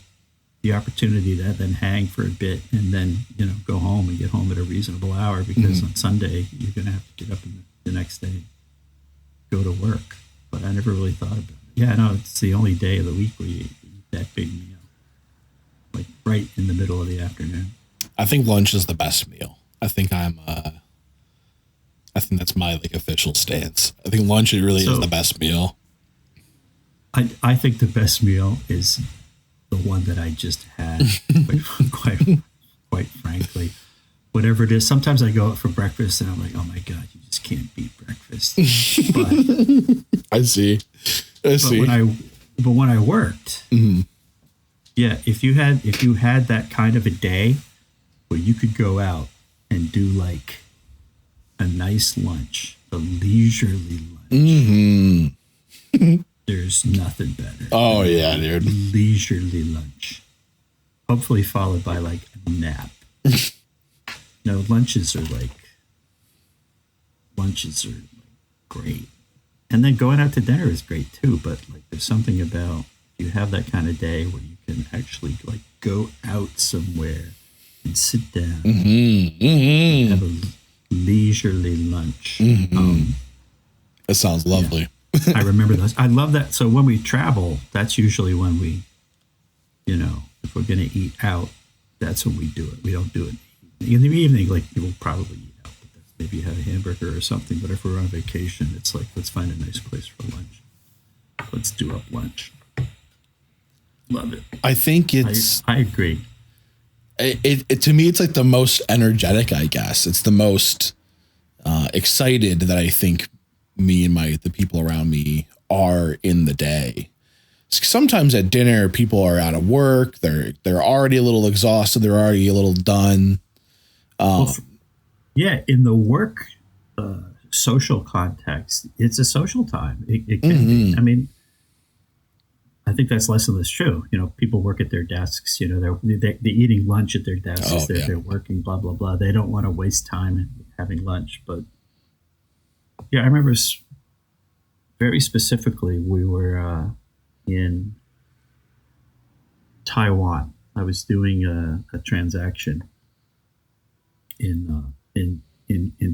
the opportunity to then hang for a bit and then, go home and get home at a reasonable hour because on Sunday you're going to have to get up the next day, go to work. But I never really thought about it. Yeah, no, it's the only day of the week where you eat that big meal, like right in the middle of the afternoon. I think lunch is the best meal. I think that's my official stance. I think lunch really is the best meal. I think the best meal is the one that I just had, quite frankly. Whatever it is, sometimes I go out for breakfast and I'm like, oh my God, you just can't beat breakfast. But I see. But when I worked, if you had that kind of a day where you could go out and do like a nice lunch, a leisurely lunch. There's nothing better. Oh yeah, dude. Leisurely lunch. Hopefully followed by like a nap. Lunches are great. And then going out to dinner is great too, but like there's something about you have that kind of day where you can actually like go out somewhere and sit down and have a leisurely lunch. That sounds lovely. I remember those. I love that. So when we travel, that's usually when we, if we're going to eat out, that's when we do it. We don't do it in the evening. Like we'll probably eat out, but maybe have a hamburger or something. But if we're on vacation, it's like, let's find a nice place for lunch. Let's do up lunch. Love it. I think it's. I agree. It to me, it's like the most energetic. I guess it's the most excited that I think me and the people around me are in the day. Sometimes at dinner, people are out of work. They're already a little exhausted. They're already a little done. In the work social context, it's a social time. It can be. I mean, I think that's less and less true. People work at their desks. They're eating lunch at their desks. They're working. Blah blah blah. They don't want to waste time having lunch. But I remember very specifically we were in Taiwan. I was doing a transaction in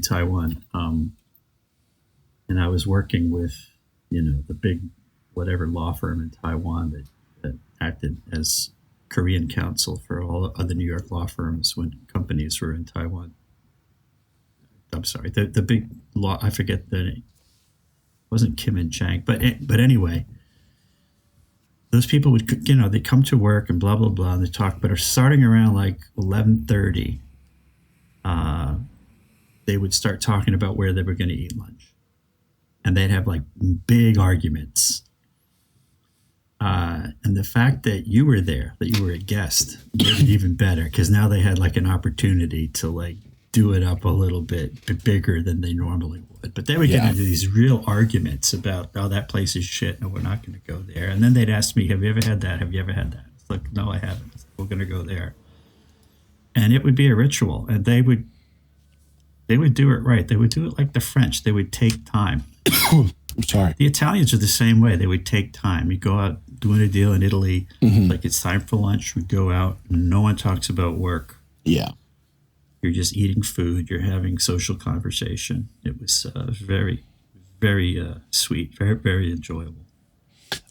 Taiwan, and I was working with the big whatever law firm in Taiwan that acted as Korean counsel for all other New York law firms when companies were in Taiwan. I'm sorry, the big law, I forget the name. It wasn't Kim and Chang, but anyway, those people would, they come to work and blah, blah, blah, and they talk, but starting around like 11:30, they would start talking about where they were going to eat lunch. And they'd have like big arguments. And the fact that you were there, that you were a guest, made it even better because now they had like an opportunity to like do it up a little bit bigger than they normally would. But they would get into these real arguments about, oh, that place is shit. No, we're not going to go there. And then they'd ask me, have you ever had that? Have you ever had that? It's like, no, I haven't. It's like, we're going to go there. And it would be a ritual. And they would do it right. They would do it like the French. They would take time. I'm sorry. The Italians are the same way. They would take time. You go out doing a deal in Italy, like it's time for lunch. We go out. No one talks about work. Yeah. You're just eating food. You're having social conversation. It was very, very sweet, very, very enjoyable.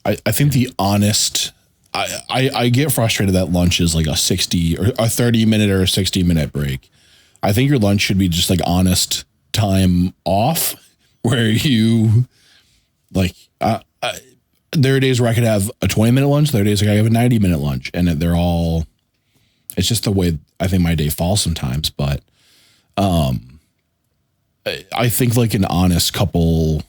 I think the honest, I get frustrated that lunch is like a 60 or a 30-minute or a 60-minute break. I think your lunch should be just like honest time off where you like, there are days where I could have a 20-minute lunch. There are days like I have a 90-minute lunch and they're all, It's just the way I think my day falls sometimes. But I think like an honest couple,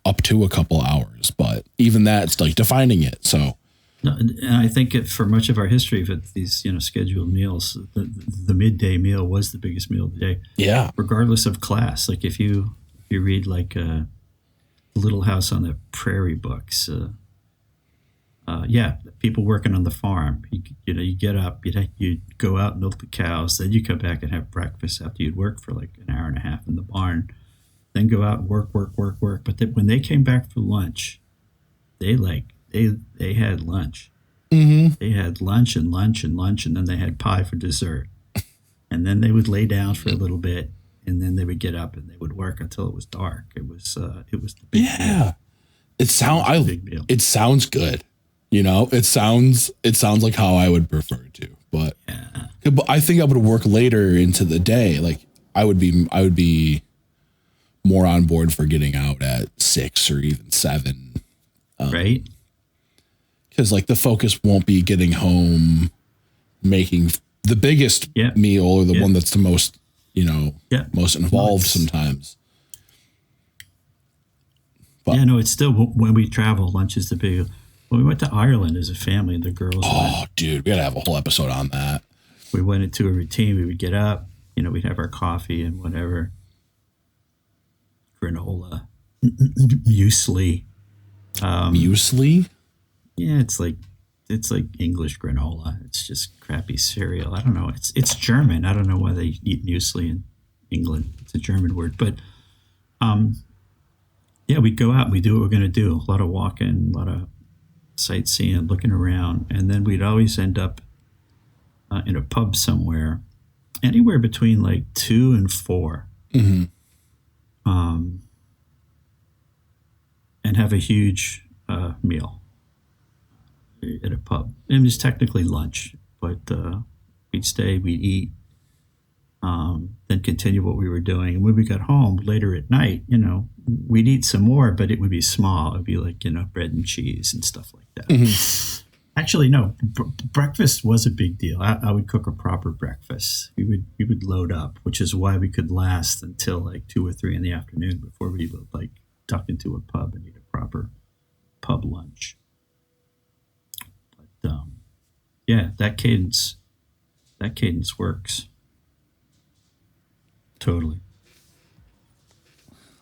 up to a couple hours. But even that's like defining it. So. No, and I think for much of our history of these, scheduled meals, the midday meal was the biggest meal of the day. Yeah. Regardless of class. Like if you read like Little House on the Prairie books, people working on the farm. You get up, you go out and milk the cows, then you come back and have breakfast after you'd work for like an hour and a half in the barn, then go out and work. But then when they came back for lunch, they had lunch. Mm-hmm. They had lunch, and then they had pie for dessert. And then they would lay down for a little bit, and then they would get up and they would work until it was dark. It was the big meal. It sounds good. It sounds like how I would prefer to. But I think I would work later into the day. Like I would be more on board for getting out at 6 or even 7. Right? Because like the focus won't be getting home, making the biggest meal or the one that's the most, most involved sometimes. But, it's still when we travel, lunch is the big. When we went to Ireland as a family, the girls. Dude, we gotta have a whole episode on that. We went into a routine. We would get up, we'd have our coffee and whatever, granola, muesli. Muesli? Yeah, it's like English granola. It's just crappy cereal. I don't know. It's German. I don't know why they eat muesli in England. It's a German word. But we'd go out and we do what we're going to do. A lot of walking, a lot of sightseeing, looking around. And then we'd always end up in a pub somewhere, anywhere between like 2 and 4. Mm-hmm. And have a huge meal at a pub. It was technically lunch, but we'd stay, we'd eat, then continue what we were doing. And when we got home later at night, we'd eat some more, but it would be small. It would be like, bread and cheese and stuff like that. Mm-hmm. Actually, no, breakfast was a big deal. I would cook a proper breakfast. We would load up, which is why we could last until like 2 or 3 in the afternoon before we would like tuck into a pub and eat a proper pub lunch. But that cadence works totally.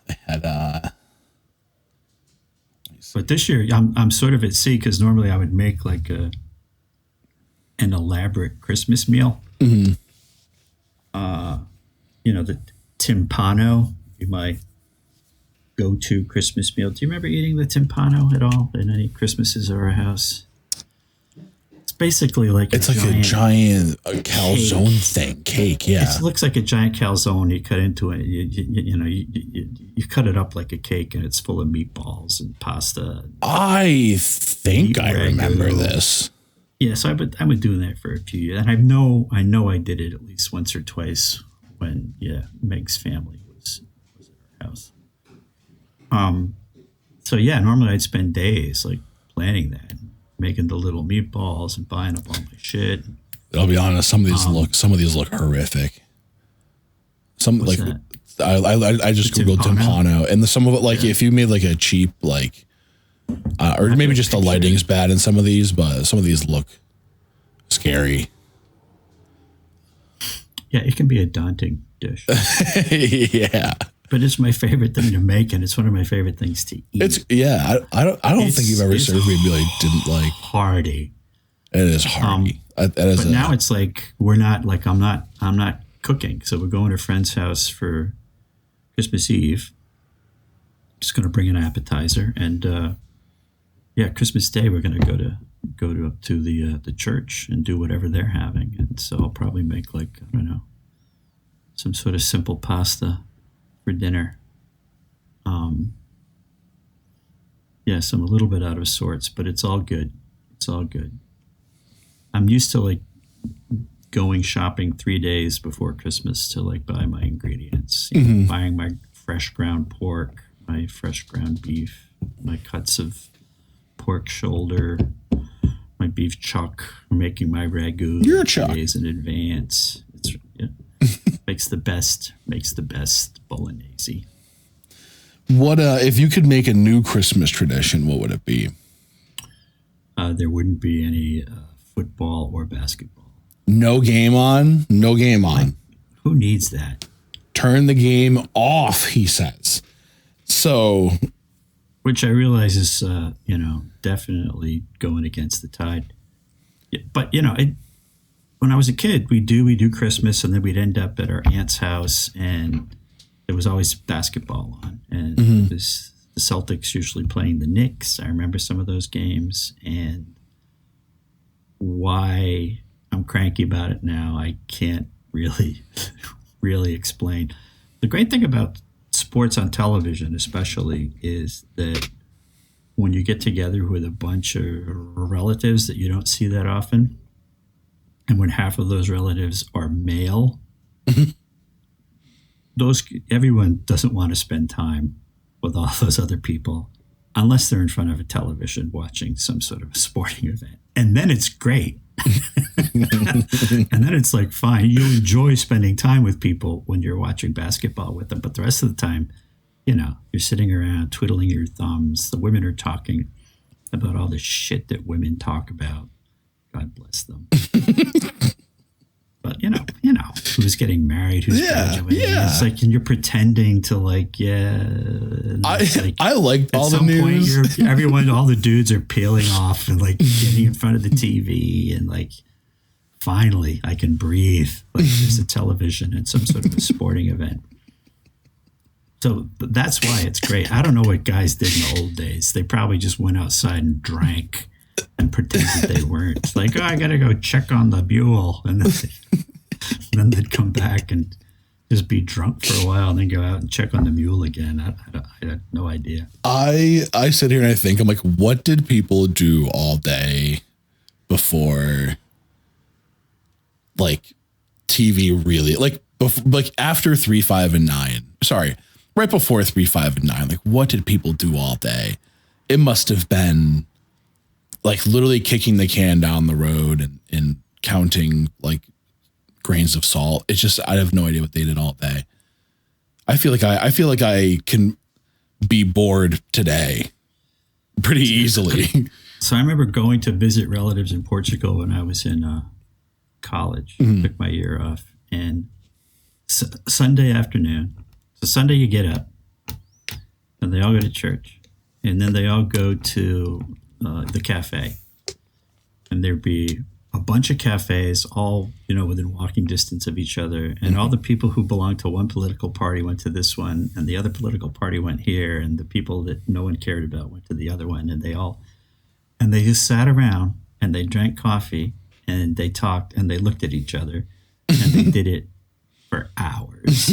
I had but this year I'm sort of at sea because normally I would make like an elaborate Christmas meal. Mm-hmm. The timpano be my go-to Christmas meal. Do you remember eating the timpano at all in any Christmases at our house? It's basically like a giant calzone cake. Yeah, it looks like a giant calzone. You cut into it. You cut it up like a cake, and it's full of meatballs and pasta. I think I remember this. Yeah, so I've been doing that for a few years, and I know I did it at least once or twice when Meg's family was at our house. Normally I'd spend days like planning that, making the little meatballs and buying up all my shit. I'll be honest, some of these look horrific. Some like that? I just googled timpano, and some of it if you made like a cheap or maybe just the lighting's bad in some of these, but some of these look scary. Yeah, it can be a daunting dish. Yeah. But it's my favorite thing to make, and it's one of my favorite things to eat. I don't think you've ever served me a meal you didn't like. Hearty. It is hearty. Now it's like I'm not cooking, so we're going to a friend's house for Christmas Eve. Just going to bring an appetizer, and Christmas Day we're going to go to the church and do whatever they're having, and so I'll probably make some sort of simple pasta for dinner. I'm a little bit out of sorts, but it's all good. It's all good. I'm used to going shopping 3 days before Christmas to buy my ingredients. Buying my fresh ground pork, my fresh ground beef, my cuts of pork shoulder, my beef chuck, making my ragu. You're a chuck. Days in advance. Makes the best bolognese. What if you could make a new Christmas tradition? What would it be? There wouldn't be any football or basketball. No game on. No game on. Who needs that? Turn the game off, he says. So, which I realize is definitely going against the tide. Yeah, but when I was a kid, we do Christmas, and then we'd end up at our aunt's house, and there was always basketball on, and it was the Celtics usually playing the Knicks. I remember some of those games, and why I'm cranky about it now, I can't really explain. The great thing about sports on television, especially, is that when you get together with a bunch of relatives that you don't see that often, and when half of those relatives are male, everyone doesn't want to spend time with all those other people unless they're in front of a television watching some sort of a sporting event. And then it's great. And then it's like, fine, you enjoy spending time with people when you're watching basketball with them. But the rest of the time, you're sitting around twiddling your thumbs. The women are talking about all the shit that women talk about. God bless them. But who's getting married, who's graduating. Yeah. It's like, and you're pretending to I like all the news. Everyone, all the dudes are peeling off and getting in front of the TV, and finally I can breathe. There's a television and some sort of a sporting event. So that's why it's great. I don't know what guys did in the old days. They probably just went outside and drank and pretended they weren't. It's like, I got to go check on the mule. And then they'd come back and just be drunk for a while and then go out and check on the mule again. I had no idea. I sit here and I think, I'm like, what did people do all day before TV really, after 3, 5, and 9? Sorry, right before 3, 5, and 9. What did people do all day? It must have been literally kicking the can down the road and counting grains of salt. It's just, I have no idea what they did all day. I feel like I can be bored today pretty easily. So I remember going to visit relatives in Portugal when I was in college. Took my year off, and Sunday afternoon. So Sunday you get up, and they all go to church, and then they all go to the cafe, and there'd be a bunch of cafes all within walking distance of each other, and all the people who belonged to one political party went to this one, and the other political party went here, and the people that no one cared about went to the other one, and they just sat around and they drank coffee and they talked and they looked at each other, and they did it for hours.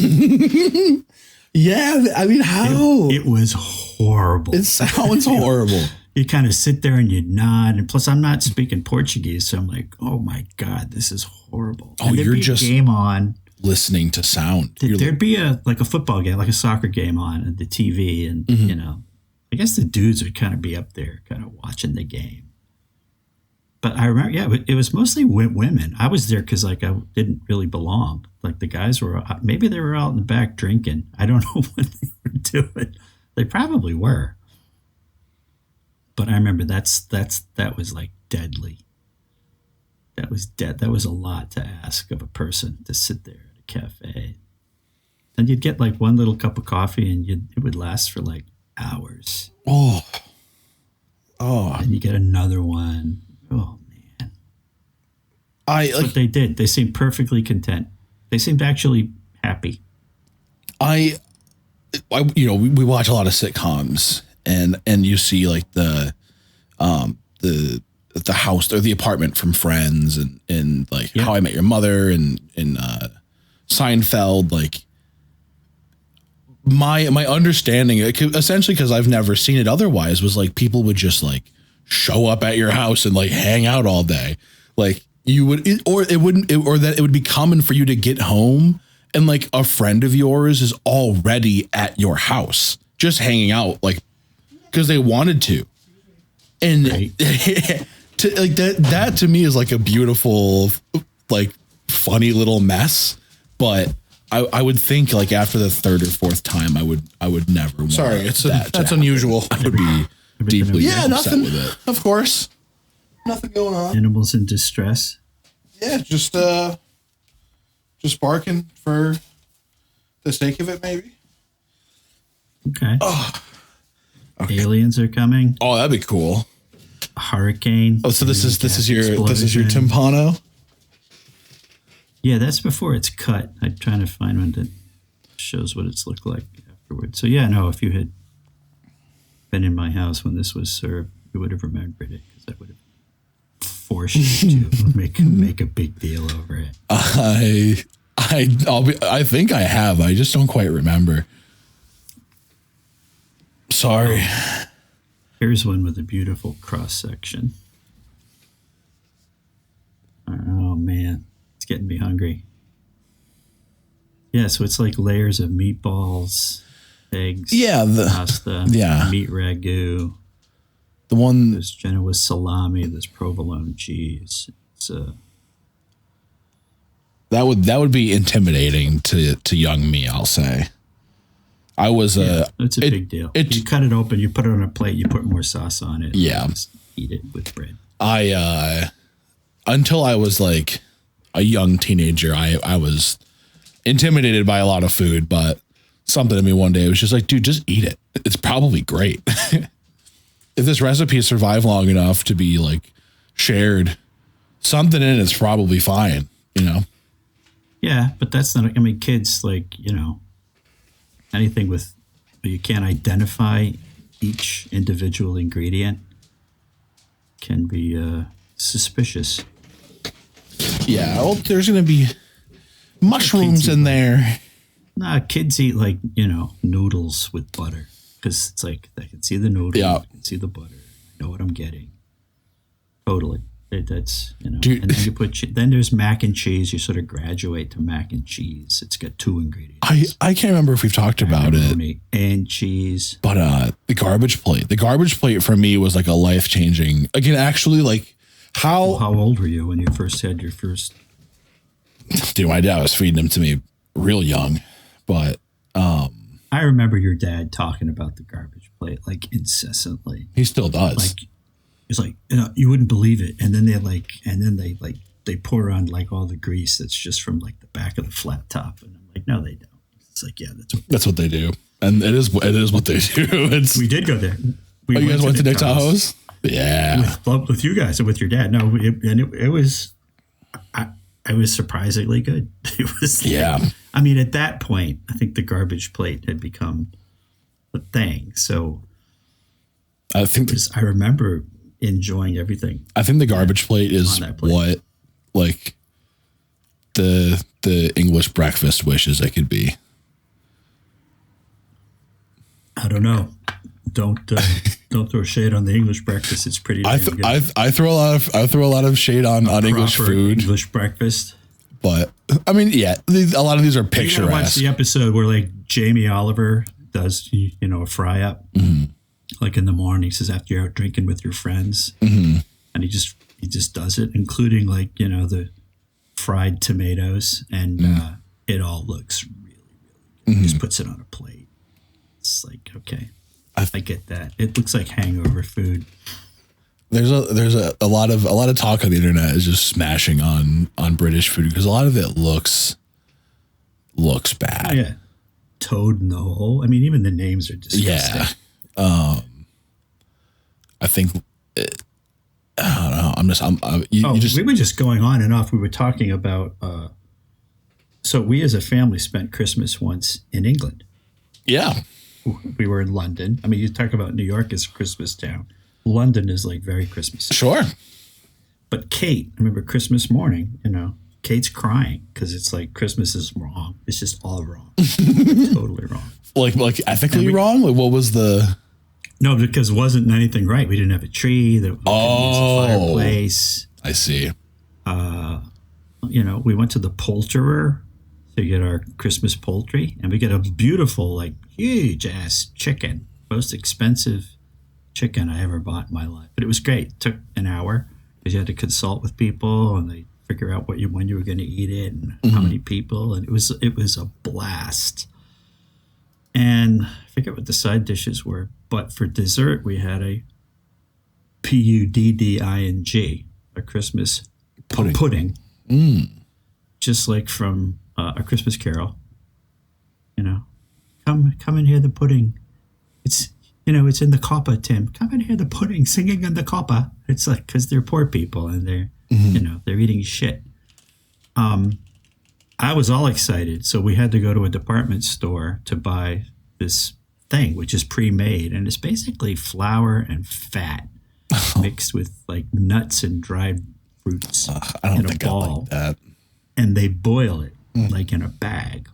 Yeah, I mean, how? It was horrible. It sounds horrible. You kind of sit there and you nod, and plus I'm not speaking Portuguese, so I'm like, oh my God, this is horrible. Oh, you're just a game on, listening to sound. There'd be a football game, a soccer game on at the TV, and I guess the dudes would kind of be up there, kind of watching the game. But I remember, it was mostly women. I was there because I didn't really belong. The guys were, maybe they were out in the back drinking. I don't know what they were doing. They probably were. But I remember that was deadly. That was dead. That was a lot to ask of a person to sit there at a cafe. And you'd get one little cup of coffee, and it would last for hours. Oh. And you get another one. Oh man. But they did. They seemed perfectly content. They seemed actually happy. We watch a lot of sitcoms, and you see the house or the apartment from Friends, and How I Met Your Mother, and Seinfeld. My understanding, essentially, because I've never seen it otherwise, was people would just show up at your house and hang out all day. You would, or it wouldn't, or that it would be common for you to get home and a friend of yours is already at your house, just hanging out, because they wanted to. And right. like that to me is like a beautiful, like funny little mess. But I would think like after the third or fourth time, I would never. Want that's unusual. I would be deeply upset nothing with it. Of course, nothing going on. Animals in distress. Yeah, just barking for the sake of it, maybe. Okay. Aliens are coming. Oh, that'd be cool. A hurricane. Oh, so this is your timpano. Yeah, that's before it's cut. I'm trying to find one that shows what it's looked like afterwards. So yeah, no, if you had been in my house when this was served, you would have remembered it because I would have forced you to make a big deal over it. I think I have. I just don't quite remember. Sorry. Here's one with a beautiful cross section. Oh man, it's getting me hungry. Yeah, so it's like layers of meatballs, eggs, pasta, meat ragu. The one there's Genoa salami, there's provolone cheese. It's that would be intimidating to young me, I'll say. I was it's a big deal. You cut it open, you put it on a plate, you put more sauce on it. Yeah. And just eat it with bread. Until I was like a young teenager, I was intimidated by a lot of food, but something in me one day was just like, dude, just eat it. It's probably great. If this recipe survived long enough to be like shared, something in it's probably fine, you know? Yeah, but that's not, I mean, kids like, you know, anything with, you can't identify each individual ingredient can be suspicious. Yeah, well, there's going to be mushrooms in there. Nah, kids eat like, you know, noodles with butter because it's like, I can see the noodle, I can see the butter, I know what I'm getting. Totally. That's, you know, dude. And then you put, then there's mac and cheese. You sort of graduate to mac and cheese. It's got two ingredients. I can't remember if we've talked about it. And cheese. But the garbage plate for me was like a life-changing, again, actually like how old were you when you first had your first? Dude, my dad was feeding them to me real young, but I remember your dad talking about the garbage plate like incessantly. He still does. Like, it's like, you know, you wouldn't believe it. And then they pour on like all the grease that's just from like the back of the flat top. And I'm like, no, they don't. It's like, yeah, that's what they do. And it is what they do. We did go there. You guys went to Nick Tahoe's? Yeah. With you guys and with your dad. No, it was, I was surprisingly good. It was, I mean, at that point, I think the garbage plate had become a thing. So I think I remember enjoying everything. I think the garbage plate is what like the English breakfast wishes it could be. I don't know. Don't throw shade on the English breakfast. It's pretty damn good. I throw a lot of shade on English food. English breakfast. But I mean, yeah, a lot of these are picturesque. You watch the episode where like Jamie Oliver does, you know, a fry up. Mm-hmm. Like in the morning, he says after you're out drinking with your friends, and he just does it, including like, you know, the fried tomatoes, and it all looks really, really good. He just puts it on a plate. It's like, okay, I get that. It looks like hangover food. There's a lot of talk on the internet is just smashing on British food because a lot of it looks bad. Oh, yeah, toad in the hole. I mean, even the names are disgusting. Yeah. I think I don't know. We were just going on and off. We were talking about. So we as a family spent Christmas once in England. Yeah, we were in London. I mean, you talk about New York as a Christmas town. London is like very Christmas. Sure. But Kate, I remember Christmas morning. You know, Kate's crying because it's like Christmas is wrong. It's just all wrong. Totally wrong. Like ethically wrong. Like what was the? No, because it wasn't anything right. We didn't have a tree. There was a fireplace. I see. You know, we went to the poulterer to get our Christmas poultry, and we get a beautiful, like, huge ass chicken, most expensive chicken I ever bought in my life. But it was great. It took an hour, because you had to consult with people and they figure out when you were going to eat it and how many people, and it was a blast. And I forget what the side dishes were, but for dessert we had a pudding, a Christmas pudding. Just like from A Christmas Carol. You know, come and hear the pudding. It's it's in the copper, Tim. Come and hear the pudding singing in the copper. It's like because they're poor people and they're they're eating shit. I was all excited, so we had to go to a department store to buy this thing, which is pre-made, and it's basically flour and fat mixed with like nuts and dried fruits I don't in a think ball, I like that. and they boil it like in a bag,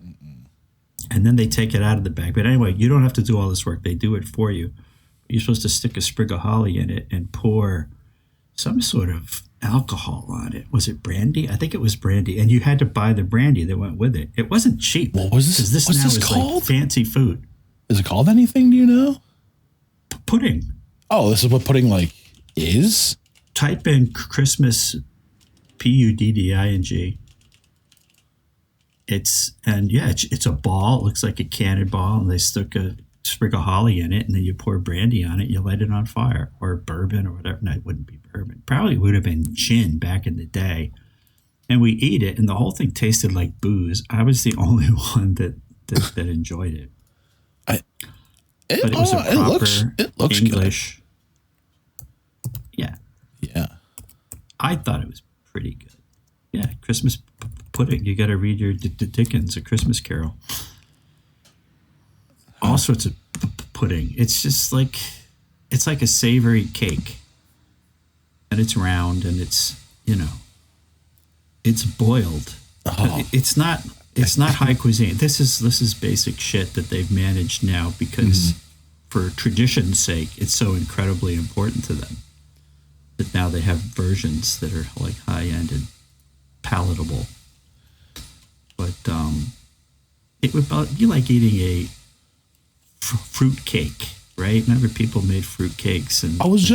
and then they take it out of the bag. But anyway, you don't have to do all this work; they do it for you. You're supposed to stick a sprig of holly in it and pour some sort of alcohol on it. Was it brandy? I think it was brandy. And you had to buy the brandy that went with it. It wasn't cheap. What was this? What's this called? Like fancy food. Is it called anything? Do you know? Pudding. Oh, this is what pudding like is? Type in Christmas, pudding. It's a ball. It looks like a cannonball, and they stuck a sprig of holly in it, and then you pour brandy on it. You light it on fire, or bourbon, or whatever. No, it wouldn't be bourbon. Probably would have been gin back in the day. And we eat it, and the whole thing tasted like booze. I was the only one that enjoyed it. But it was a proper looks English. Good. Yeah. Yeah. I thought it was pretty good. Yeah, Christmas pudding. You got to read your Dickens, A Christmas Carol. All sorts of pudding. It's just like a savory cake, and it's round, and it's it's boiled. It's not high cuisine. This is basic shit that they've managed now because for tradition's sake, it's so incredibly important to them that now they have versions that are like high end and palatable. But it would be like eating a fruit cake, right? Remember people made fruit cakes, and I was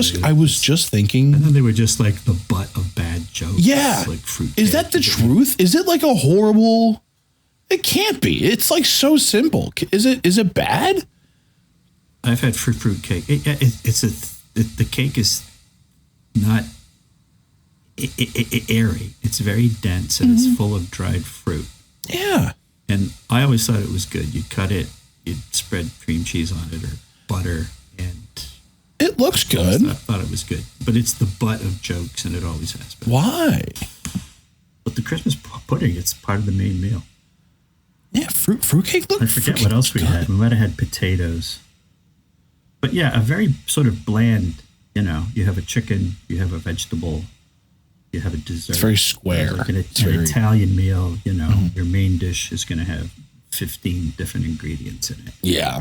just thinking, and then they were just like the butt of bad jokes. Yeah, like fruit. Is that the truth? Is it like a horrible? It can't be. It's like so simple. Is it bad? I've had fruit cake. The cake is not airy. It's very dense, and it's full of dried fruit. Yeah, and I always thought it was good. You cut it. You'd spread cream cheese on it or butter, and it looks good. I thought it was good, but it's the butt of jokes, and it always has been. Why? But the Christmas pudding, it's part of the main meal. Yeah, fruitcake. Look, I forget what else we had. We might have had potatoes, but yeah, a very sort of bland. You have a chicken, you have a vegetable, you have a dessert. It's very square. Like an Italian meal. Your main dish is going to have 15 different ingredients in it. Yeah.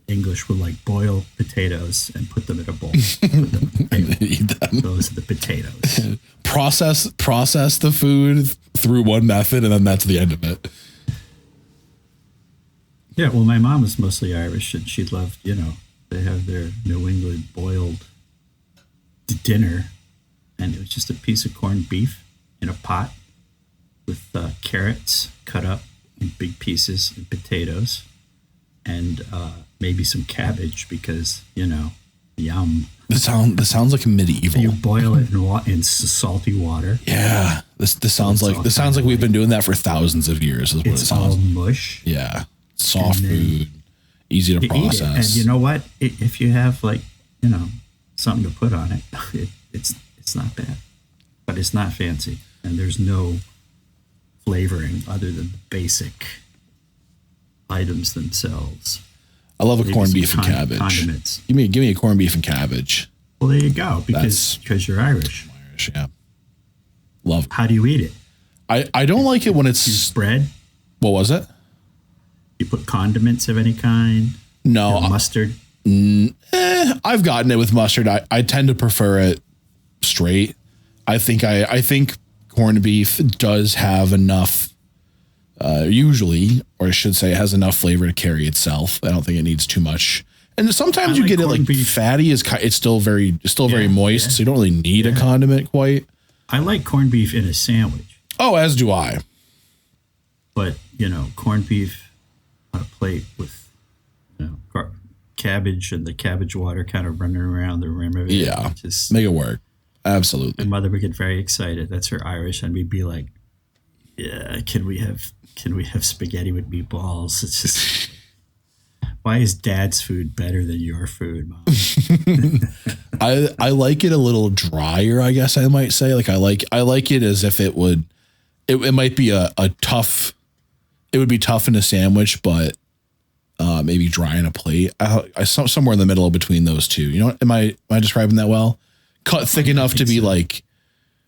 English will like boil potatoes and put them in a bowl. Eat them. Those are the potatoes. Process the food through one method, and then that's the end of it. Yeah, well, my mom was mostly Irish, and she loved, they have their New England boiled dinner, and it was just a piece of corned beef in a pot with carrots cut up in big pieces and potatoes, and maybe some cabbage because yum. This sounds like a medieval. You boil it in salty water. Yeah, this sounds like we've been doing that for thousands of years. Is what it's it sounds. All mush. Yeah, soft food, easy to process. And you know what? If you have something to put on it, it's not bad, but it's not fancy, and there's no flavoring other than the basic items themselves. I love a corned beef and cabbage. Condiments. Give me a corned beef and cabbage. Well, there you go, because you're Irish. I'm Irish, yeah. Love it. How do you eat it? I don't like it when it's spread. What was it? You put condiments of any kind? No. Mustard? I've gotten it with mustard. I tend to prefer it straight. I think corned beef does have enough, usually, or I should say, it has enough flavor to carry itself. I don't think it needs too much. And sometimes you get it like beef. Fatty it's still very moist, so you don't really need a condiment quite. I like corned beef in a sandwich. Oh, as do I. But, corned beef on a plate with cabbage and the cabbage water kind of running around the rim of it. Yeah, just make it work. Absolutely. My mother would get very excited. That's her Irish, and we'd be like, "Yeah, can we have spaghetti with meatballs?" It's just, why is Dad's food better than your food, Mom? I like it a little drier, I guess I might say. Like I like it as if it would. It might be a tough. It would be tough in a sandwich, but maybe dry in a plate. I somewhere in the middle between those two. You know, am I describing that well? Cut thick enough to be like,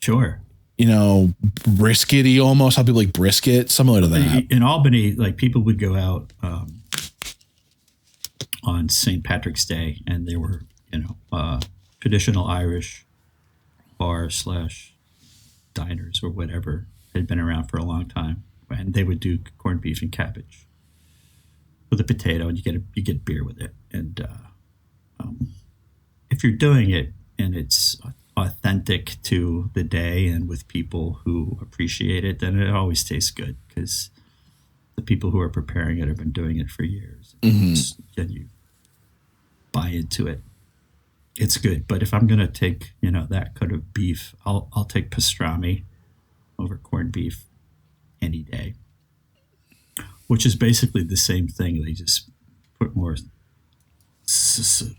sure, briskety almost. How people like brisket, similar to that. In Albany, like people would go out on St. Patrick's Day, and they were, traditional Irish bar / diners or whatever had been around for a long time, and they would do corned beef and cabbage with a potato, and you get beer with it. And if you're doing it and it's authentic to the day and with people who appreciate it, then it always tastes good because the people who are preparing it have been doing it for years. Mm-hmm. And you buy into it. It's good. But if I'm going to take, that cut of beef, I'll take pastrami over corned beef any day, which is basically the same thing. They just put more salt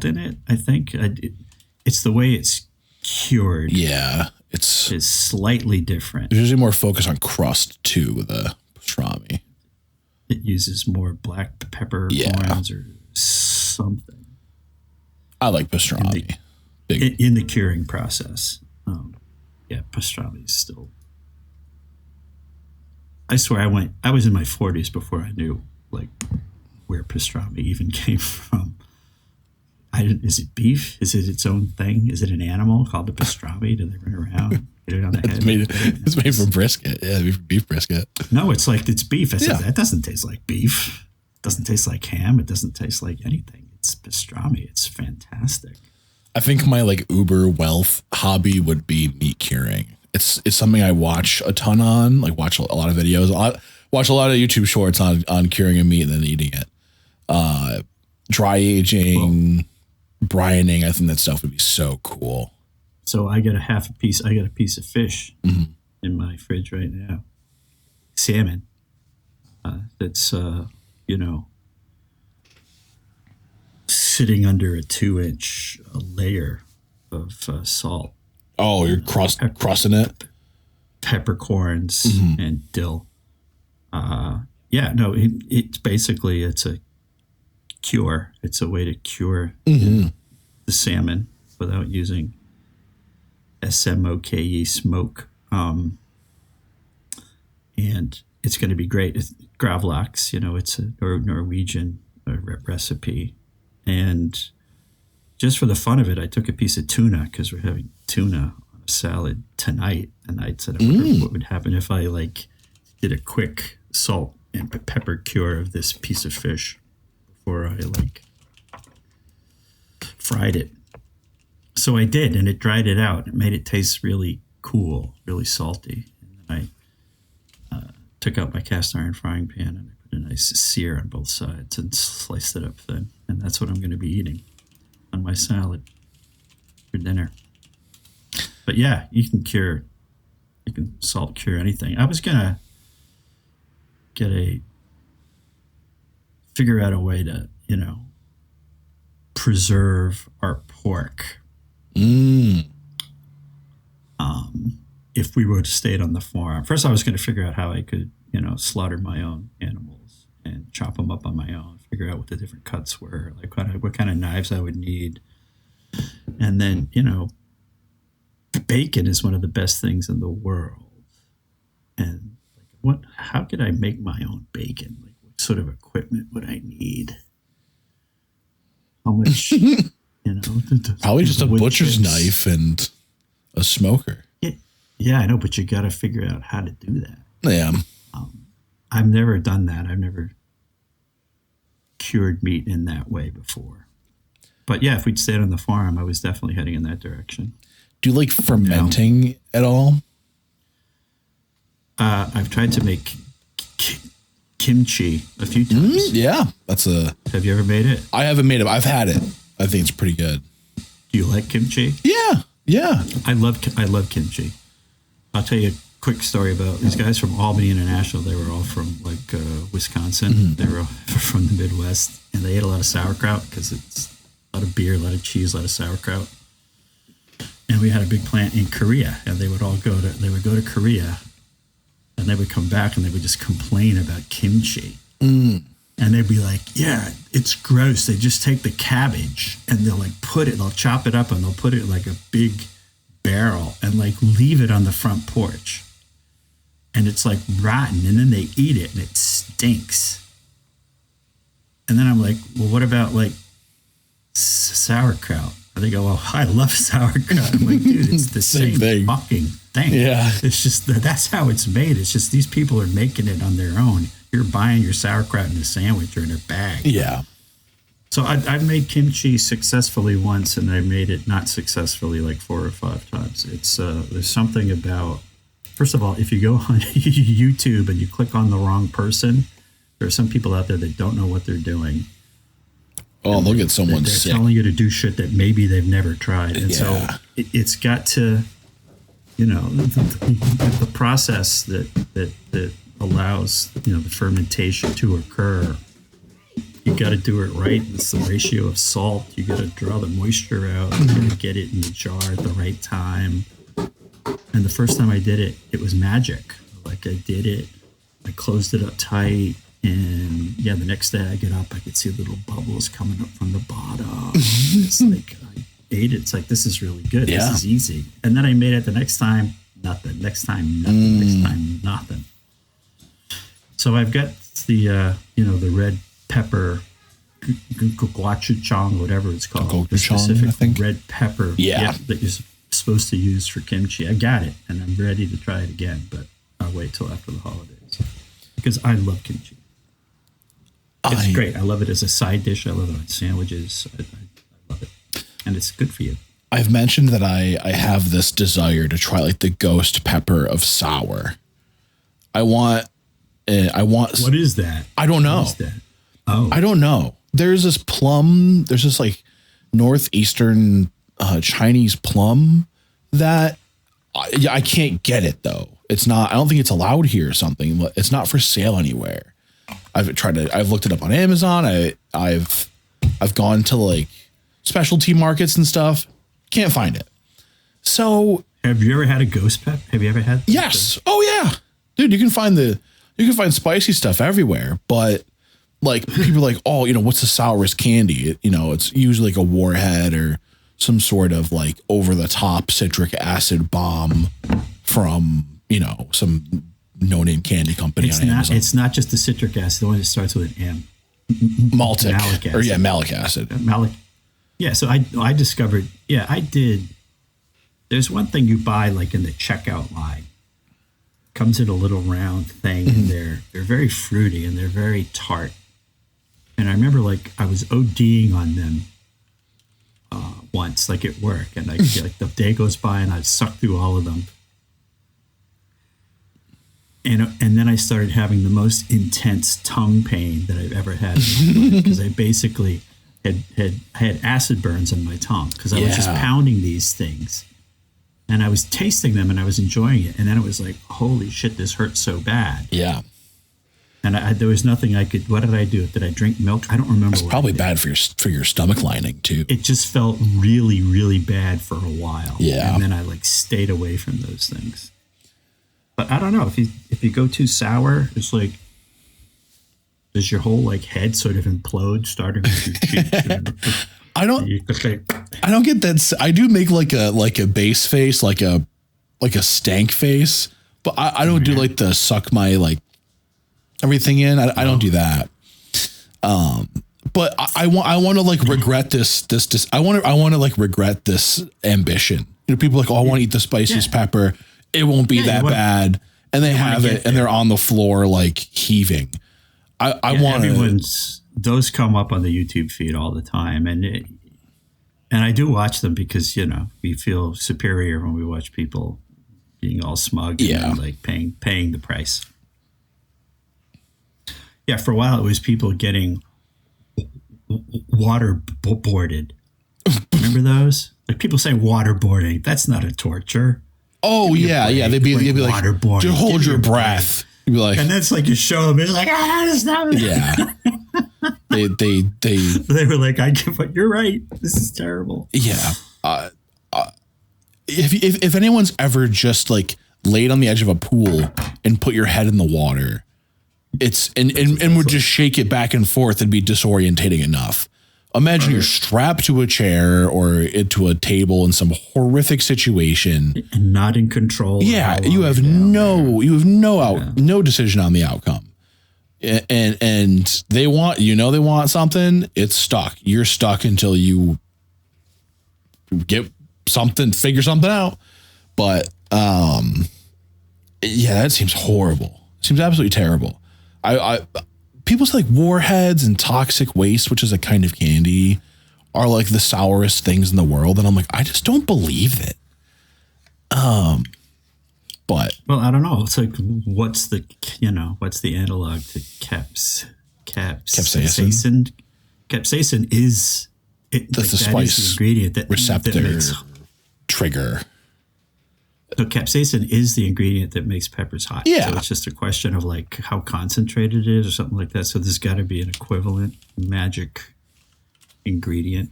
in it, I think. It's the way it's cured. Yeah, it's slightly different. There's usually more focus on crust too with a pastrami. It uses more black pepper corns or something. I like pastrami in the curing process. Pastrami is still. I swear, I was in my 40s before I knew like where pastrami even came from. Is it beef? Is it its own thing? Is it an animal called a pastrami? Do they run around, get it on the head? It's made from brisket. Yeah, beef brisket. No, it's beef. I said that doesn't taste like beef. It doesn't taste like ham. It doesn't taste like anything. It's pastrami. It's fantastic. I think my like uber wealth hobby would be meat curing. It's something I watch a ton on. Like watch a lot of videos. Watch a lot of YouTube shorts on curing a meat and then eating it. Dry aging. Brining, I think that stuff would be so cool. So I got a piece of fish in my fridge right now. Salmon. That's sitting under a 2-inch layer of salt. Oh, you're crusting it? Peppercorns and dill. It's basically it's a cure. It's a way to cure the salmon without using smoke. And it's going to be great. It's gravlax, it's a Norwegian recipe. And just for the fun of it, I took a piece of tuna because we're having tuna on a salad tonight. And I said, I wonder what would happen if I did a quick salt and pepper cure of this piece of fish before I fried it. So I did, and it dried it out. It made it taste really cool, really salty. And I took out my cast iron frying pan and I put a nice sear on both sides and sliced it up thin. And that's what I'm going to be eating on my salad for dinner. But yeah, you can salt cure anything. I was going to figure out a way to, preserve our pork. If we were to stay on the farm. First, I was going to figure out how I could, slaughter my own animals and chop them up on my own, figure out what the different cuts were, what kind of knives I would need. And then, bacon is one of the best things in the world. And how could I make my own bacon? What sort of equipment would I need? How much, Probably just a butcher's knife and a smoker. Yeah, I know, but you got to figure out how to do that. Yeah. I've never done that. I've never cured meat in that way before. But yeah, if we'd stayed on the farm, I was definitely heading in that direction. Do you like fermenting at all? I've tried to make kimchi a few times. Yeah, Have you ever made it? I haven't made it. I've had it. I think it's pretty good. Do you like kimchi? Yeah. I love kimchi. I'll tell you a quick story about these guys from Albany International. They were all from Wisconsin. They were all from the Midwest, and they ate a lot of sauerkraut because it's a lot of beer, a lot of cheese, a lot of sauerkraut. And we had a big plant in Korea, and they would go to Korea, and they would come back and they would just complain about kimchi. And they'd be like, yeah, it's gross. They just take the cabbage and they'll chop it up and they'll put it in like a big barrel and like leave it on the front porch. And it's like rotten. And then they eat it and it stinks. And then I'm like, well, what about like sauerkraut? And they go, well, I love sauerkraut. I'm like, dude, it's the same fucking thing. Yeah. It's just that's how it's made. It's just these people are making it on their own. You're buying your sauerkraut in a sandwich or in a bag. Yeah. So I've made kimchi successfully once, and I made it not successfully like 4 or 5 times. It's there's something about, first of all, if you go on YouTube and you click on the wrong person, there are some people out there that don't know what they're doing. Oh, they'll get someone they're sick. telling you to do shit that maybe they've never tried. And so it's got to, the process that allows, the fermentation to occur. You got to do it right. It's the ratio of salt. You got to draw the moisture out. You got to get it in the jar at the right time. And the first time I did it, it was magic. Like I did it, I closed it up tight. And the next day I get up, I could see little bubbles coming up from the bottom. It's like I ate it. It's like, this is really good. Yeah. This is easy. And then I made it the next time, nothing. Next time, nothing. Next time, nothing. So I've got the, the red pepper, gochujang, whatever it's called. The specific I think. red pepper that you're supposed to use for kimchi. I got it, and I'm ready to try it again, but I'll wait till after the holidays. Because I love kimchi. It's great. I love it as a side dish. I love it on sandwiches. I love it. And it's good for you. I've mentioned that I have this desire to try like the ghost pepper of sour. I want. What is that? I don't know. What is that? Oh, I don't know. There's this plum. There's this like northeastern Chinese plum that I can't get it though. It's not. I don't think it's allowed here or something. It's not for sale anywhere. I've looked it up on Amazon. I've gone to like specialty markets and stuff. Can't find it. So have you ever had a ghost pep? Have you ever had? Yes. Oh yeah, dude. You can find spicy stuff everywhere, but like people are like, oh, what's the sourest candy? It's usually like a Warhead or some sort of like over the top citric acid bomb from some no-name candy company on Amazon. It's not just the citric acid, the one that starts with an M. Maltic. Malic acid. Or malic acid. Malic. Yeah, so I discovered, I did. There's one thing you buy like in the checkout line. Comes in a little round thing, and they're very fruity and they're very tart. And I remember like I was ODing on them once, like at work, and like the day goes by and I've sucked through all of them. And then I started having the most intense tongue pain that I've ever had in my life, because I basically had acid burns on my tongue because I was just pounding these things, and I was tasting them and I was enjoying it, and then it was like, holy shit, this hurts so bad. Yeah. And there was nothing I could. What did I do? Did I drink milk? I don't remember. It's probably bad for your stomach lining too. It just felt really, really bad for a while. Yeah. And then I like stayed away from those things. But I don't know, if you go too sour, it's like, does your whole like head sort of implode, starting with your cheeks? I don't get that. I do make like a base face, like a stank face, but I don't do like the suck my like everything in. I don't do that. But I want to like regret this. I want to like regret this ambition. People are like, oh, I want to eat the spiciest pepper. It won't be that bad. And they have it and they're on the floor like heaving. I want everyone's those come up on the YouTube feed all the time, and I do watch them because we feel superior when we watch people being all smug and like paying the price. Yeah, for a while it was people getting waterboarded. Remember those? Like people say waterboarding. That's not a torture. Oh yeah. They'd be like waterboarding. Just hold your breath. You'd be like, and that's like you show them. It's like that's not. Yeah. They were like, I give up. You're right. This is terrible. Yeah. If anyone's ever just like laid on the edge of a pool and put your head in the water, it's and would just shake it back and forth and be disorientating enough. Imagine you're strapped to a chair or to a table in some horrific situation and not in control. Yeah, you have no decision on the outcome. And they want something, it's stuck. You're stuck until you get something, figure something out. But yeah, that seems horrible. Seems absolutely terrible. People say like warheads and toxic waste, which is a kind of candy, are like the sourest things in the world. And I'm like, I just don't believe it. But well, I don't know. It's like, what's the analog to capsaicin? Capsaicin is the spice is the ingredient that receptor makes, trigger. So capsaicin is the ingredient that makes peppers hot. Yeah. So it's just a question of like how concentrated it is or something like that. So there's got to be an equivalent magic ingredient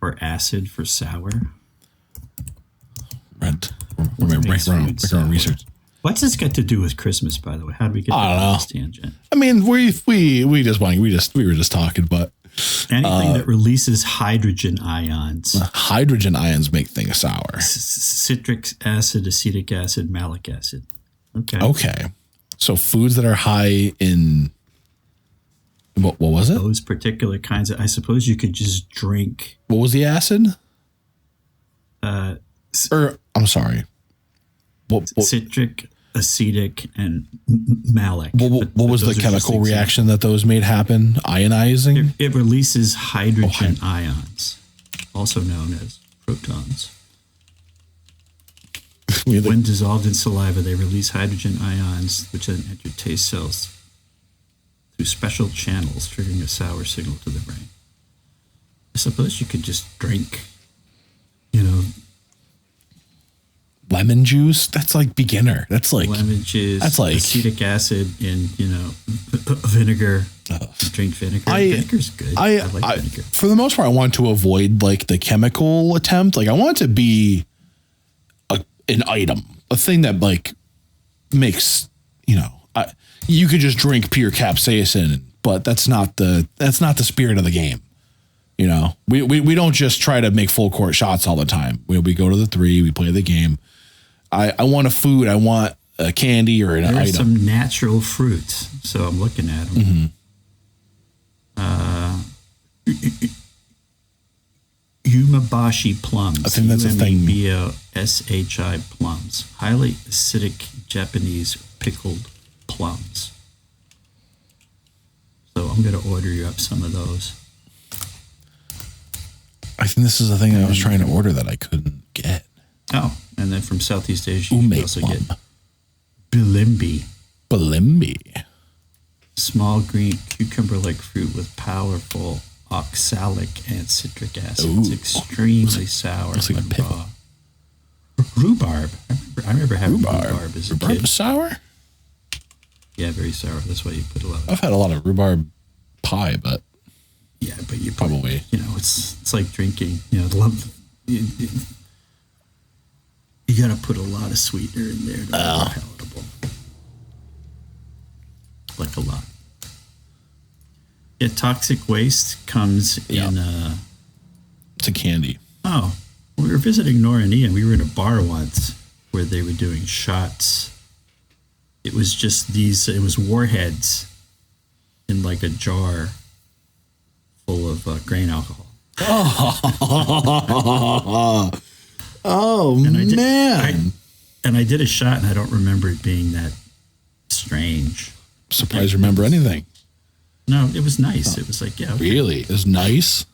or acid for sour. Right. We're making research. What's this got to do with Christmas, by the way? How did we get on this tangent? I mean, we were just talking, but anything that releases hydrogen ions. Hydrogen ions make things sour. Citric acid, acetic acid, malic acid. Okay. So foods that are high in what was it? Those particular kinds of. I suppose you could just drink. What was the acid? I'm sorry. What? Citric, acetic, and malic. What was the chemical reaction that those made happen? Ionizing? It releases hydrogen ions, also known as protons. When dissolved in saliva, they release hydrogen ions, which then enter taste cells through special channels, triggering a sour signal to the brain. I suppose you could just drink, lemon juice. That's like beginner. That's like lemon juice. That's like acetic acid in vinegar. Drink vinegar. Vinegar's good. I like vinegar. For the most part, I want to avoid like the chemical attempt. Like I want it to be an item, a thing that like makes you could just drink pure capsaicin, but that's not the spirit of the game. We don't just try to make full court shots all the time. We go to the 3, we play the game. I want a food. I want a candy or an item. There's some natural fruits, so I'm looking at them. Umabashi plums. I think that's a thing. UMABOSHI plums. Highly acidic Japanese pickled plums. So I'm going to order you up some of those. I think this is the thing I was trying to order that I couldn't get. Oh, and then from Southeast Asia, you can also get bilimbi. Bilimbi. Small green cucumber-like fruit with powerful oxalic and citric acids. Extremely sour when raw. Rhubarb. I remember having rhubarb as a kid. Rhubarb sour? Yeah, very sour. That's why you put a lot of... I've had a lot of rhubarb pie, but... Yeah, but you probably... it's like drinking, you got to put a lot of sweetener in there to make it palatable. Like a lot. Yeah, toxic waste comes in... it's a candy. Oh, we were visiting Nora and Ian. We were in a bar once where they were doing shots. It was just it was warheads in like a jar full of grain alcohol. Man. I did a shot and I don't remember it being that strange. Surprised you remember anything. No, it was nice. It was like, yeah. Okay. Really? It's nice?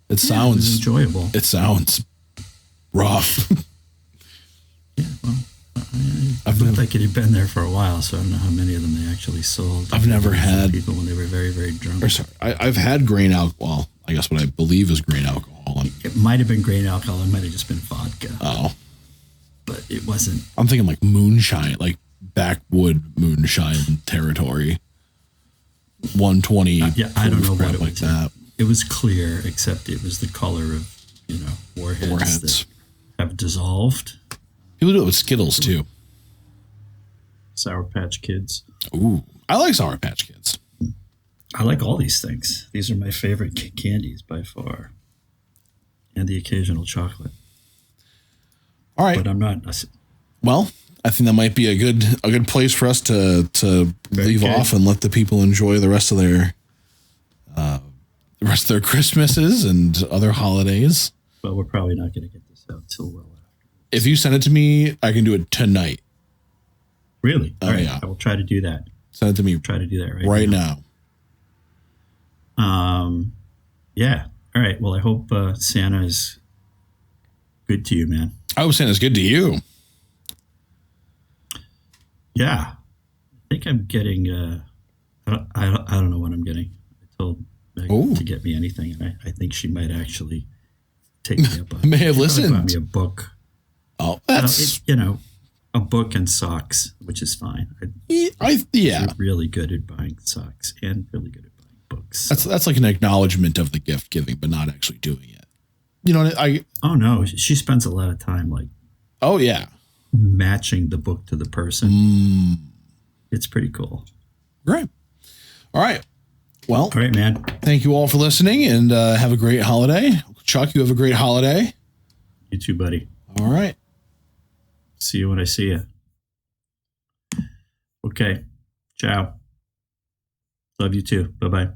It sounds... It was enjoyable. It sounds rough. Yeah, well, it looked like it had been there for a while, so I don't know how many of them they actually sold. I've never had... people when they were very, very drunk. Or sorry, I've had grain alcohol. I guess what I believe is grain alcohol. It might have been grain alcohol. It might have just been vodka. Oh. But it wasn't... I'm thinking like moonshine, like backwood moonshine territory. 120. Yeah, I don't know what it like was. that. It was clear, except it was the color of, warheads. That have dissolved. People do it with Skittles too. Sour Patch Kids. Ooh, I like Sour Patch Kids. I like all these things. These are my favorite candies by far. And the occasional chocolate. All right. But I'm not... Well, I think that might be a good place for us to leave off and let the people enjoy the rest of their Christmases and other holidays. But we're probably not going to get this out till well after. If you send it to me, I can do it tonight. Really? Oh, all right. yeah. I will try to do that. Send it to me. Try to do that right now. Yeah. All right. Well, I hope Santa is good to you, man. I hope Santa's good to you. Yeah. I think I'm getting, I don't know what I'm getting. I told Meg to get me anything, and I think she might actually take me up on it. May have listened. Buy me a book. Oh, that's... a book and socks, which is fine. Yeah. You're really good at buying socks and really good at buying books. So. That's like an acknowledgement of the gift giving, but not actually doing it. You know, Oh, no. She spends a lot of time, oh, yeah. matching the book to the person. It's pretty cool. Great. All right. Well, all right, man. Thank you all for listening, and have a great holiday. Chuck, you have a great holiday. You too, buddy. All right. See you when I see you. Okay. Ciao. Love you too. Bye-bye.